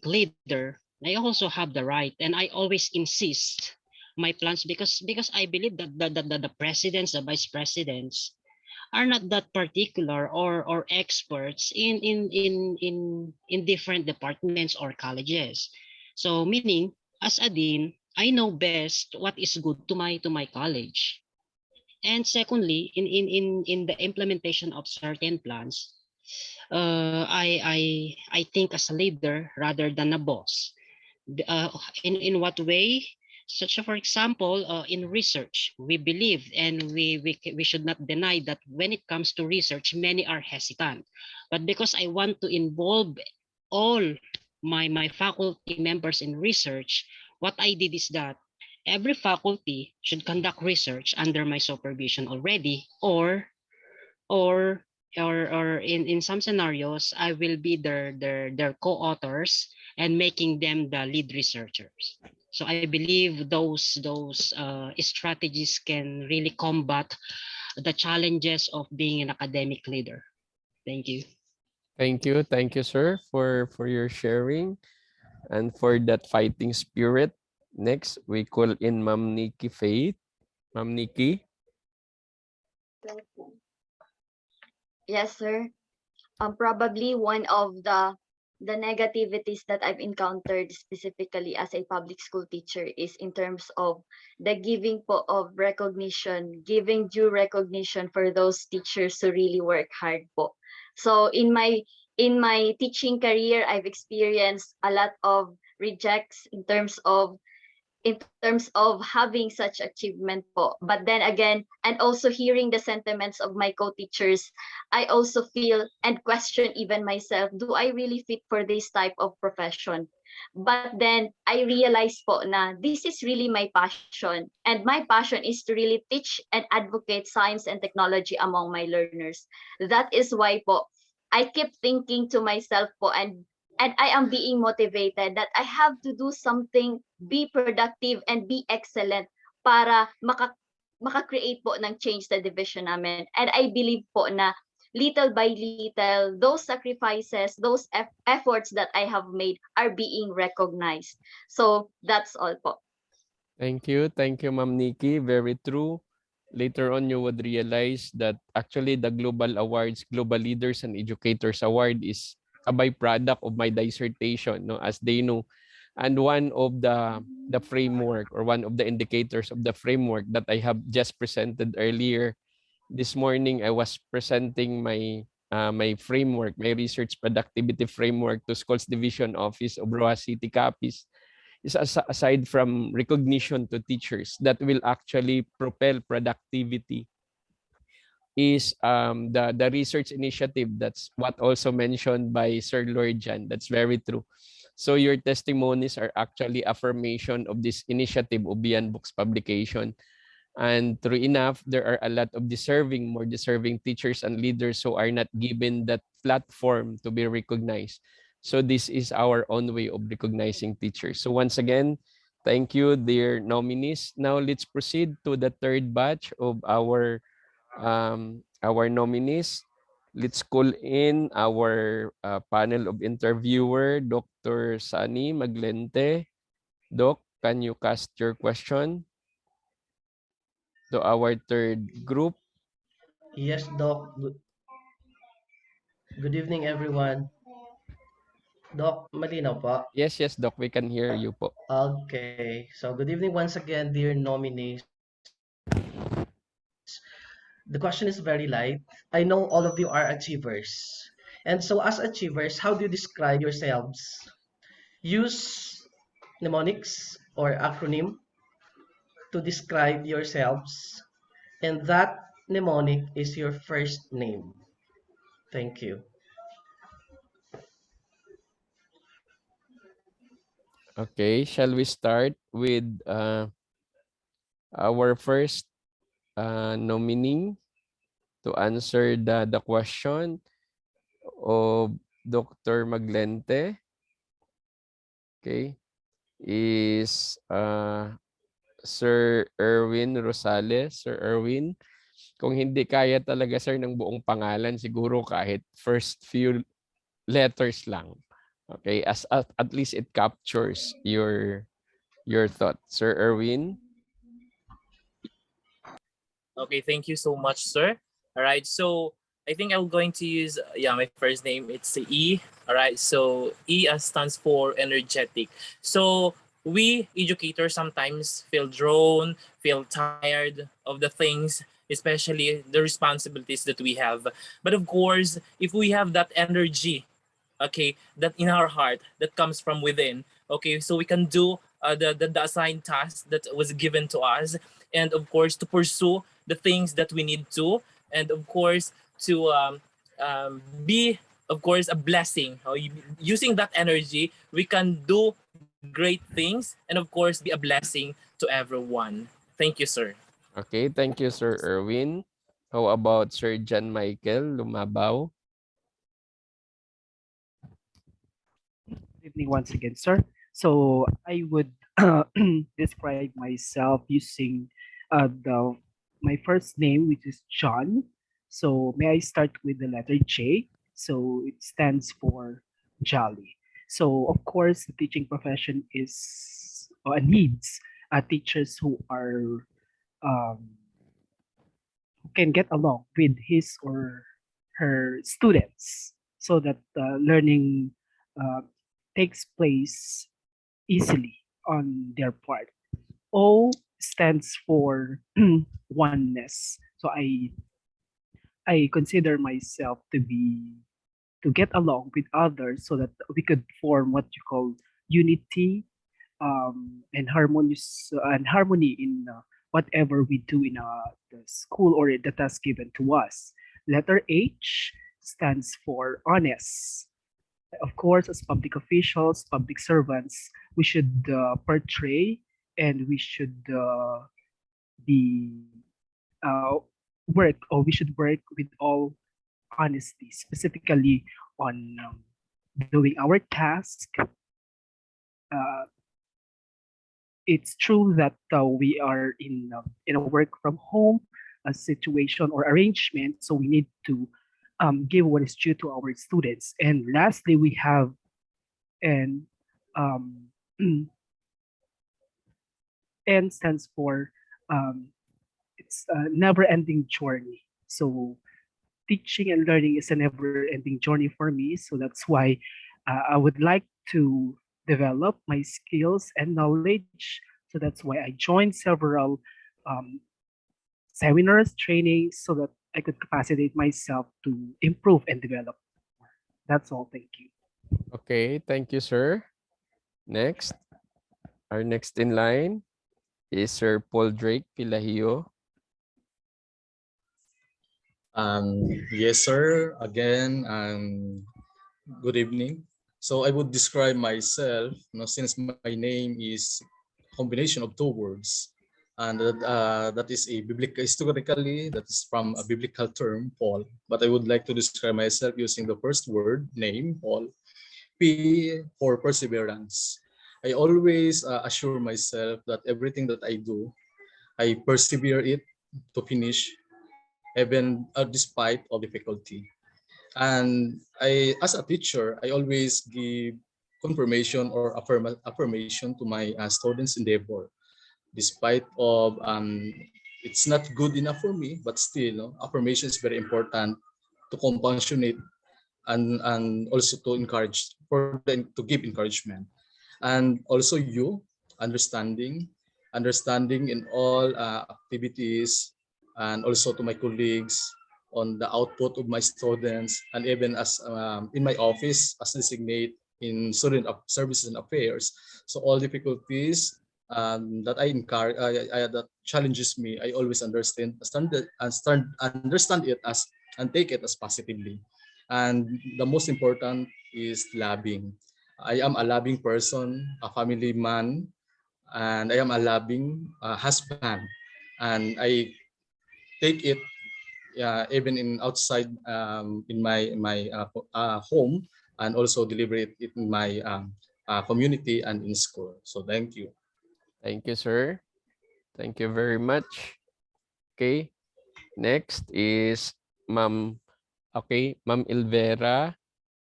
leader, I also have the right, and I always insist my plans because I believe that the presidents, the vice presidents are not that particular or experts in different departments or colleges. So meaning, as a dean, I know best what is good to my college. And secondly, in the implementation of certain plans, I think as a leader rather than a boss. Uh, in what way? Such for example, in research, we believe and we should not deny that when it comes to research, many are hesitant. But because I want to involve all my faculty members in research, what I did is that every faculty should conduct research under my supervision already, or or in some scenarios I will be their co-authors and making them the lead researchers. So I believe those strategies can really combat the challenges of being an academic leader. Thank you. Thank you, sir, for your sharing and for that fighting spirit. Next, we call in Ma'am Nikki Faith. Ma'am Nikki. Yes, sir. Probably one of the negativities that I've encountered specifically as a public school teacher is in terms of the giving of recognition, giving due recognition for those teachers who really work hard po. So in my teaching career, I've experienced a lot of rejects in terms of having such achievement po. But then again, and also hearing the sentiments of my co-teachers, I also feel and question even myself, do I really fit for this type of profession? But then I realized po na this is really my passion, and my passion is to really teach and advocate science and technology among my learners. That is why po I keep thinking to myself po, and I am being motivated that I have to do something, be productive and be excellent para maka-create po ng change sa division namin. And I believe po na little by little, those sacrifices, those efforts that I have made are being recognized. So that's all po. Thank you, Ma'am Nikki. Very true. Later on, you would realize that actually the Global Awards, Global Leaders and Educators Award is a byproduct of my dissertation, no, as they know. And one of the framework or one of the indicators of the framework that I have just presented earlier this morning, I was presenting my framework, my research productivity framework to Schools Division Office of Roa City Capiz. Is aside from recognition to teachers that will actually propel productivity is the research initiative. That's what also mentioned by Sir Lord Jan. That's very true. So your testimonies are actually affirmation of this initiative of Beyond Books publication. And true enough, there are a lot of more deserving teachers and leaders who are not given that platform to be recognized. So this is our own way of recognizing teachers. So once again, thank you, dear nominees. Now let's proceed to the third batch of our nominees. Let's call in our panel of interviewer, Dr. Sani Maglente. Doc, can you cast your question to our third group? Yes, Doc. Good evening, everyone. Doc, malinaw po? Yes, yes, Doc, we can hear you po. Okay. So good evening once again, dear nominees. The question is very light. I know all of you are achievers. And so as achievers, how do you describe yourselves? Use mnemonics or acronym to describe yourselves. And that mnemonic is your first name. Thank you. Okay, shall we start with our first nominee to answer the question of Dr. Maglente? Okay, is Sir Irwin Rosales. Sir Irwin, kung hindi kaya talaga sir ng buong pangalan, siguro kahit first few letters lang. Okay, at least it captures your thought. Sir Irwin. Okay, thank you so much, sir. All right, so I think I'm going to use my first name. It's E. All right, so E stands for energetic. So we educators sometimes feel drawn, feel tired of the things, especially the responsibilities that we have. But of course, if we have that energy, okay, that in our heart that comes from within, okay, so we can do the assigned task that was given to us, and of course to pursue the things that we need to, and of course to be of course a blessing. Using that energy we can do great things, and of course be a blessing to everyone. Thank you, sir. Okay, thank you, Sir Irwin. How about Sir John Michael Lumabaw? Good evening once again, sir. So I would describe myself using my first name, which is John. So may I start with the letter J? So it stands for jolly. So of course, the teaching profession is needs teachers who are um, who can get along with his or her students, so that learning uh, takes place easily on their part. O stands for oneness. So I consider myself to get along with others so that we could form what you call unity, and harmony in whatever we do in the school or the task given to us. Letter H stands for honest. Of course, as public officials, public servants, we should portray, and we should be uh, we should work with all honesty, specifically on doing our task. It's true that we are in a work from home situation or arrangement, so we need to give what is due to our students. And lastly, we have an um, N stands for it's a never-ending journey. So teaching and learning is a never-ending journey for me. So that's why I would like to develop my skills and knowledge. So that's why I joined several um, seminars, trainings, so that I could capacitate myself to improve and develop. That's all. Thank you. Okay, thank you, sir. Next, our next in line is Sir Paul Drake Pilahio. Yes, sir. Again, good evening. So I would describe myself, since my name is combination of two words, and that is a biblical, historically, that is from a biblical term, Paul. But I would like to describe myself using the first word, name, Paul. P for perseverance. I always assure myself that everything that I do, I persevere it to finish, even despite of difficulty. And as a teacher, I always give confirmation or affirmation to my students' endeavor, despite of it's not good enough for me, but still, no, affirmation is very important to compassionate and also to encourage for them to give encouragement, and also you understanding in all activities, and also to my colleagues on the output of my students, and even as in my office as designate in student services and affairs. So all difficulties that I encourage, that challenges me, I always understand it as and take it as positively. And the most important is loving. I am a loving person, a family man, and I am a loving husband. And I take it even in outside in my home, and also deliver it in my community and in school. So thank you. Thank you, sir. Thank you very much. Okay. Next is Ma'am. Okay, Ma'am Ilvera.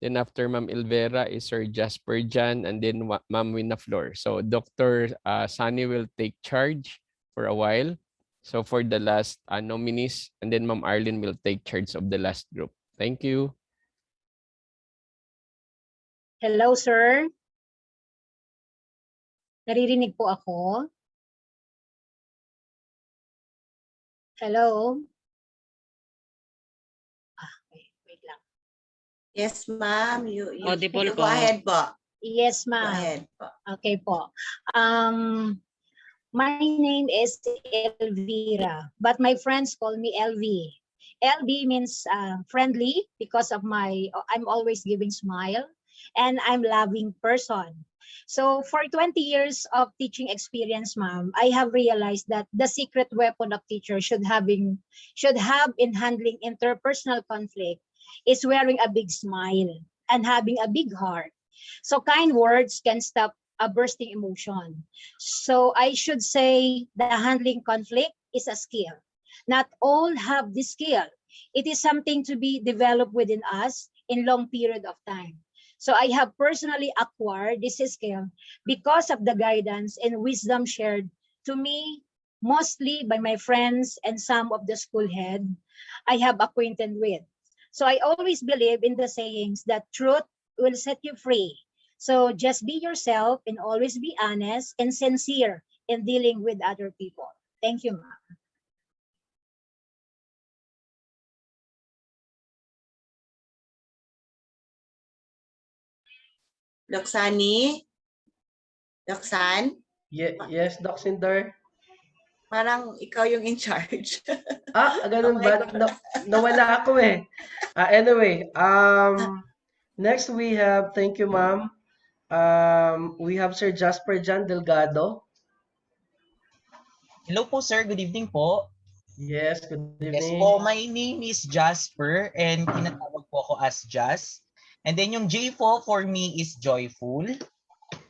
Then after Ma'am Ilvera is Sir Jasper Jan, and then Ma'am Winaflor. So Dr. Sunny will take charge for a while. So for the last nominees, and then Ma'am Arlene will take charge of the last group. Thank you. Hello, sir. Naririnig po ako? Hello? Okay, wait lang. Yes, ma'am. You Audible go po. ahead po. Yes, Go ma'am. ahead po. Okay po. My name is Elvira, but my friends call me LV. LV means friendly because of I'm always giving smile, and I'm loving person. So for 20 years of teaching experience, ma'am, I have realized that the secret weapon of teacher should have in handling interpersonal conflict is wearing a big smile and having a big heart. So kind words can stop a bursting emotion. So I should say the handling conflict is a skill. Not all have this skill. It is something to be developed within us in long period of time. So I have personally acquired this skill because of the guidance and wisdom shared to me mostly by my friends and some of the school head I have acquainted with. So I always believe in the sayings that truth will set you free. So just be yourself and always be honest and sincere in dealing with other people. Thank you, ma'am. Loksani? Loksan? Yes, Doc Cinder. Parang ikaw yung in charge. Ganun ba? Nawala ako eh. Anyway, next we have, thank you, ma'am. We have Sir Jasper Jan Delgado. Hello po, sir. Good evening po. Yes, good evening. Yes po, my name is Jasper and tinatawag po ako as Jas. And then yung J po for me is joyful.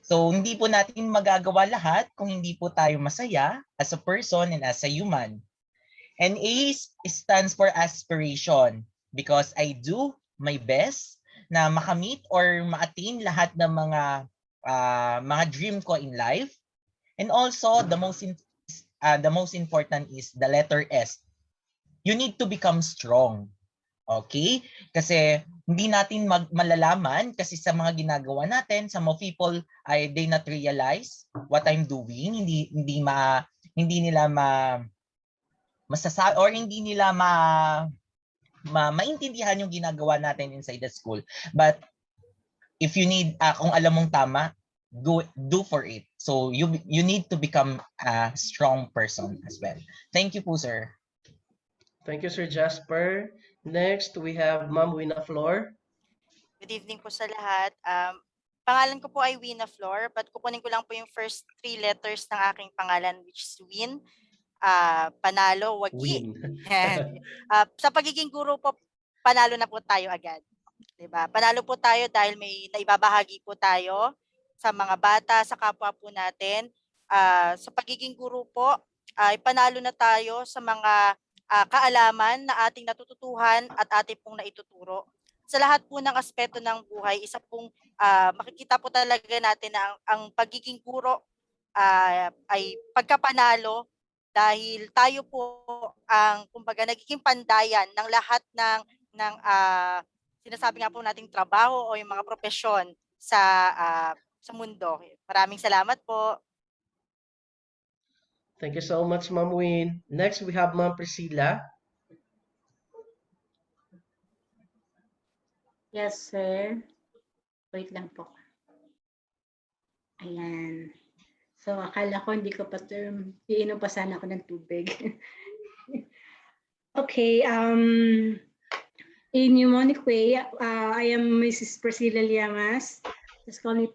So hindi po natin magagawa lahat kung hindi po tayo masaya as a person and as a human. And A stands for aspiration because I do my best na makamit or ma-attain lahat ng mga dream ko in life. And also the most important is the letter S. You need to become strong. Okay? Kasi hindi natin malalaman kasi sa mga ginagawa natin, some of people they not realize what I'm doing, hindi nila masasabi or hindi nila maintindihan yung ginagawa natin inside the school. But if you need kung alam mong tama, do for it. So you need to become a strong person as well. Thank you po, sir. Thank you, Sir Jasper. Next, we have Ma'am Winaflor. Good evening po sa lahat. Pangalan ko po ay Winaflor, but kukunin ko lang po yung first 3 letters ng aking pangalan, which is Win, panalo, wagi. Win. Sa pagiging guro po, panalo na po tayo agad. 'Diba? Panalo po tayo dahil may naibabahagi po tayo sa mga bata, sa kapwa po natin. Sa pagiging guro po, ay panalo na tayo sa mga kaalaman na ating natututuhan at ating pong naituturo. Sa lahat po ng aspeto ng buhay, isa pong makikita po talaga natin na ang pagiging guro ay pagkapanalo dahil tayo po ang kumbaga nagiging pandayan ng lahat ng sinasabi nga po nating trabaho o yung mga propesyon sa mundo. Maraming salamat po. Thank you so much, Ma'am Win. Next, we have Ma'am Priscilla. Yes, sir. Wait lang po. Ayan. So, akala ko hindi ko pa iinom pa sana ako ng tubig. Okay, in mnemonic way, I am Mrs. Priscilla Llamas. Just call me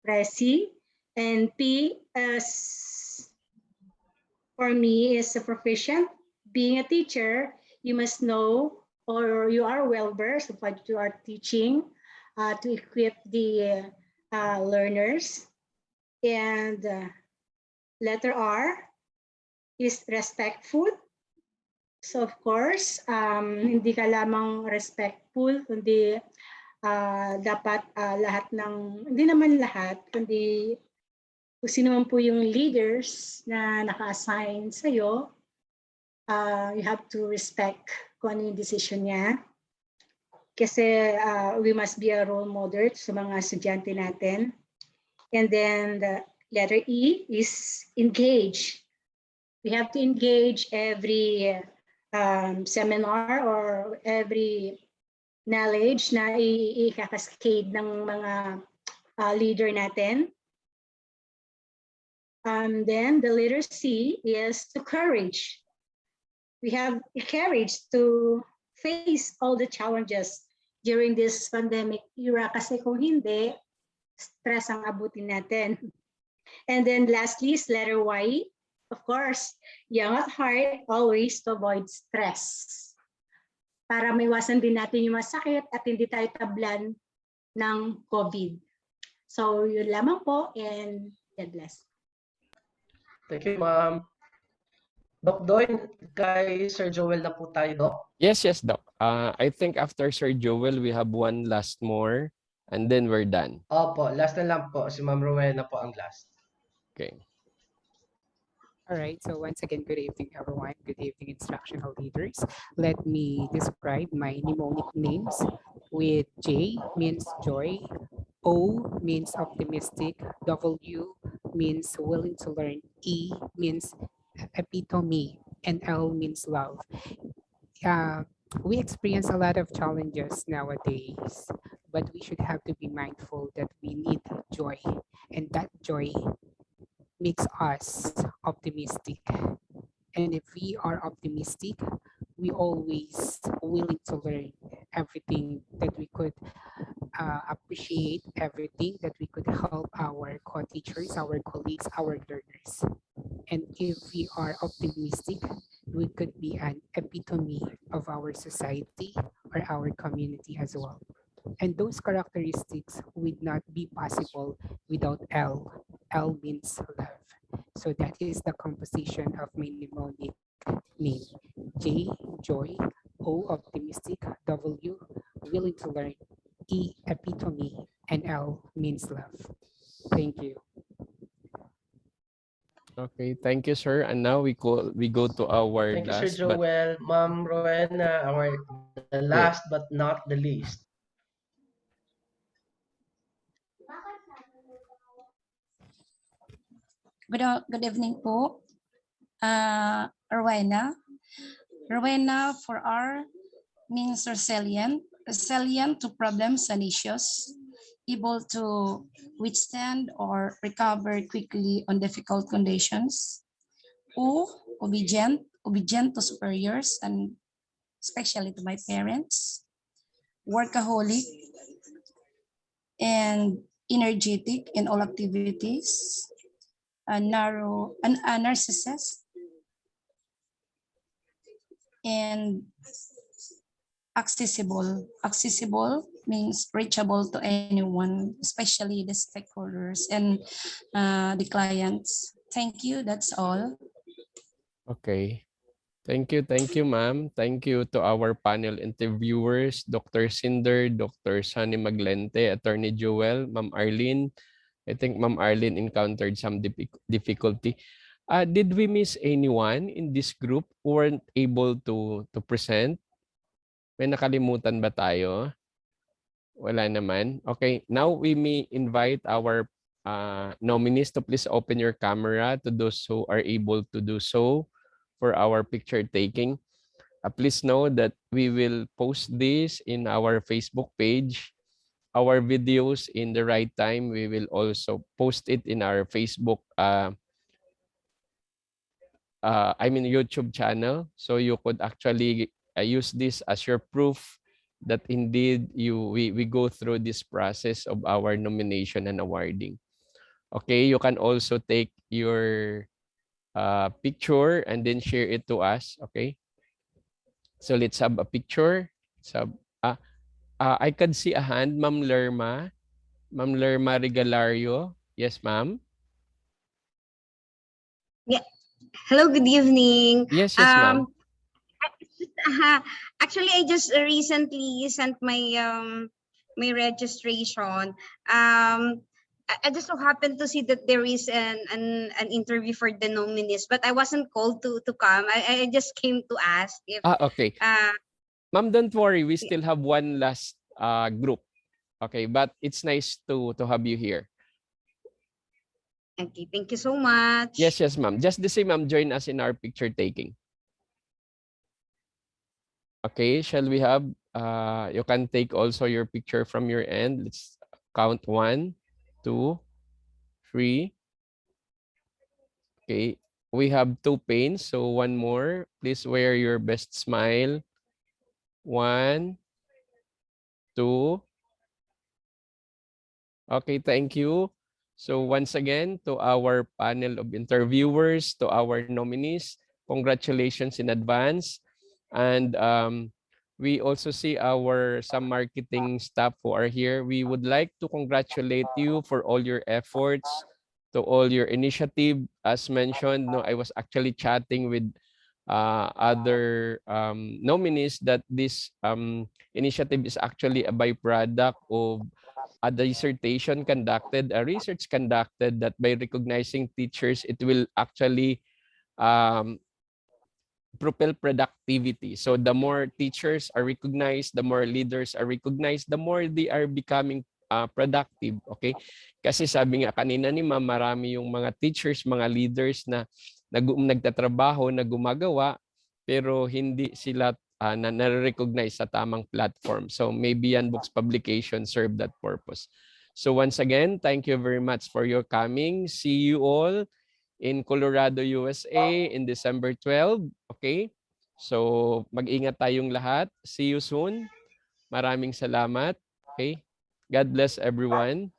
Presi. And P as for me is a profession. Being a teacher, you must know or you are well versed of what you are teaching to equip the learners. And letter R is respectful. So of course, hindi ka lamang respectful, kundi dapat lahat ng, hindi naman lahat, kundi kung sino man po yung leaders na naka-assign sa'yo, you have to respect kung ano yung decision niya. Kasi we must be a role model sa mga estudyante natin. And then the letter E is engage. We have to engage every seminar or every knowledge na i-cascade ng mga leader natin. Then the letter C is to courage. We have courage to face all the challenges during this pandemic era kasi kung hindi, stress ang abutin natin. And then lastly is letter Y. Of course, young at heart, always to avoid stress. Para maiwasan din natin yung masakit at hindi tayo tablan ng COVID. So yun lamang po and God bless. Thank you, Ma'am. Doc Doy, kay Sir Joel na po tayo, Doc. Yes, Doc. I think after Sir Joel, we have one last more and then we're done. Opo, last na lang po. Si Ma'am Rowena po ang last. Okay. All right, so once again, good evening, everyone. Good evening, instructional leaders. Let me describe my mnemonic names with J means joy, O means optimistic, W means willing to learn, E means epitome, and L means love. We experience a lot of challenges nowadays, but we should have to be mindful that we need joy, and that joy makes us optimistic. And if we are optimistic, we always willing to learn everything that we could appreciate, everything that we could help our co-teachers, our colleagues, our learners. And if we are optimistic, we could be an epitome of our society or our community as well. And those characteristics would not be possible without L. L means love. So that is the composition of my mnemonic name. J, joy, O, optimistic, W, willing to learn, E, epitome, and L means love. Thank you. Okay, thank you, sir. And now we go to our Thank you, last. Sir Joel. Ma'am Rowena, the last but not the least. Good evening po. Rowena. Rowena for R means resilient to problems and issues, able to withstand or recover quickly on difficult conditions. O, obedient to superiors and especially to my parents. Workaholic and energetic in all activities. A narcissist and accessible means reachable to anyone, especially the stakeholders and the clients. Thank you. That's all. Okay. Thank you, ma'am. Thank you to our panel interviewers, Dr. Cinder, Dr. Sunny Maglente, Attorney Joel, Ma'am Arlene. I think Ma'am Arlene encountered some difficulty. Did we miss anyone in this group who weren't able to present? May nakalimutan ba tayo? Wala naman. Okay, now we may invite our nominees to please open your camera to those who are able to do so for our picture taking. Please know that we will post this in our Facebook page. Our videos in the right time, we will also post it in our Facebook, YouTube channel. So you could actually use this as your proof that indeed we go through this process of our nomination and awarding. Okay, you can also take your picture and then share it to us. Okay, so let's have a picture. So I can see a hand, Ma'am Lerma. Ma'am Lerma Regalario. Yes, ma'am. Yeah. Hello, good evening. Yes, ma'am. Actually, I just recently sent my my registration. I just so happened to see that there is an interview for the nominees, but I wasn't called to come. I just came to ask if Okay. Ma'am, don't worry. We still have one last group. Okay, but it's nice to have you here. Okay, thank you so much. Yes, ma'am. Just the same, ma'am, join us in our picture taking. Okay, shall we have, you can take also your picture from your end. Let's count 1, 2, 3. Okay, we have 2 panes, so one more. Please wear your best smile. 1, 2. Okay, thank you. So once again, to our panel of interviewers, to our nominees, congratulations in advance. And we also see some marketing staff who are here. We would like to congratulate you for all your efforts, to all your initiative. As mentioned, no, I was actually chatting with other nominees that this initiative is actually a byproduct of a dissertation conducted, a research conducted, that by recognizing teachers, it will actually propel productivity. So the more teachers are recognized, the more leaders are recognized, the more they are becoming productive. Okay? Kasi sabi nga kanina ni Ma'am, marami yung mga teachers, mga leaders na nagtatrabaho, na gumagawa, pero hindi sila na-recognize sa tamang platform. So maybe yan books publication serve that purpose. So once again, thank you very much for your coming. See you all in Colorado, USA in December 12. Okay? So mag-ingat tayong lahat. See you soon. Maraming salamat. Okay? God bless everyone.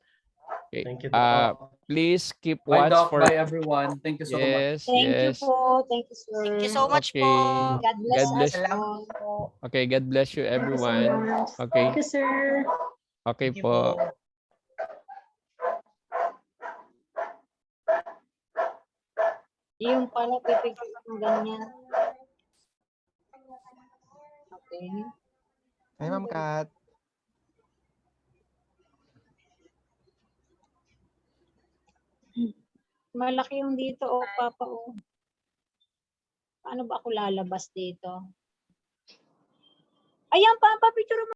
Okay. Thank you, Doc. Please keep Bye, watch Doc. for... Bye, everyone. Thank you so much. Thank you po. Thank you, sir. Thank you so much Okay. po. God bless God bless. us all. Okay, God bless you everyone. Okay. Thank you, sir. Okay Thank you po. po. Yung pala, pipicture ng ganyan. Okay. Hi, Ma'am Kat. Malaki yung dito, oh, Papa, oh. Paano ba ako lalabas dito? Ayan, Papa, picture mo.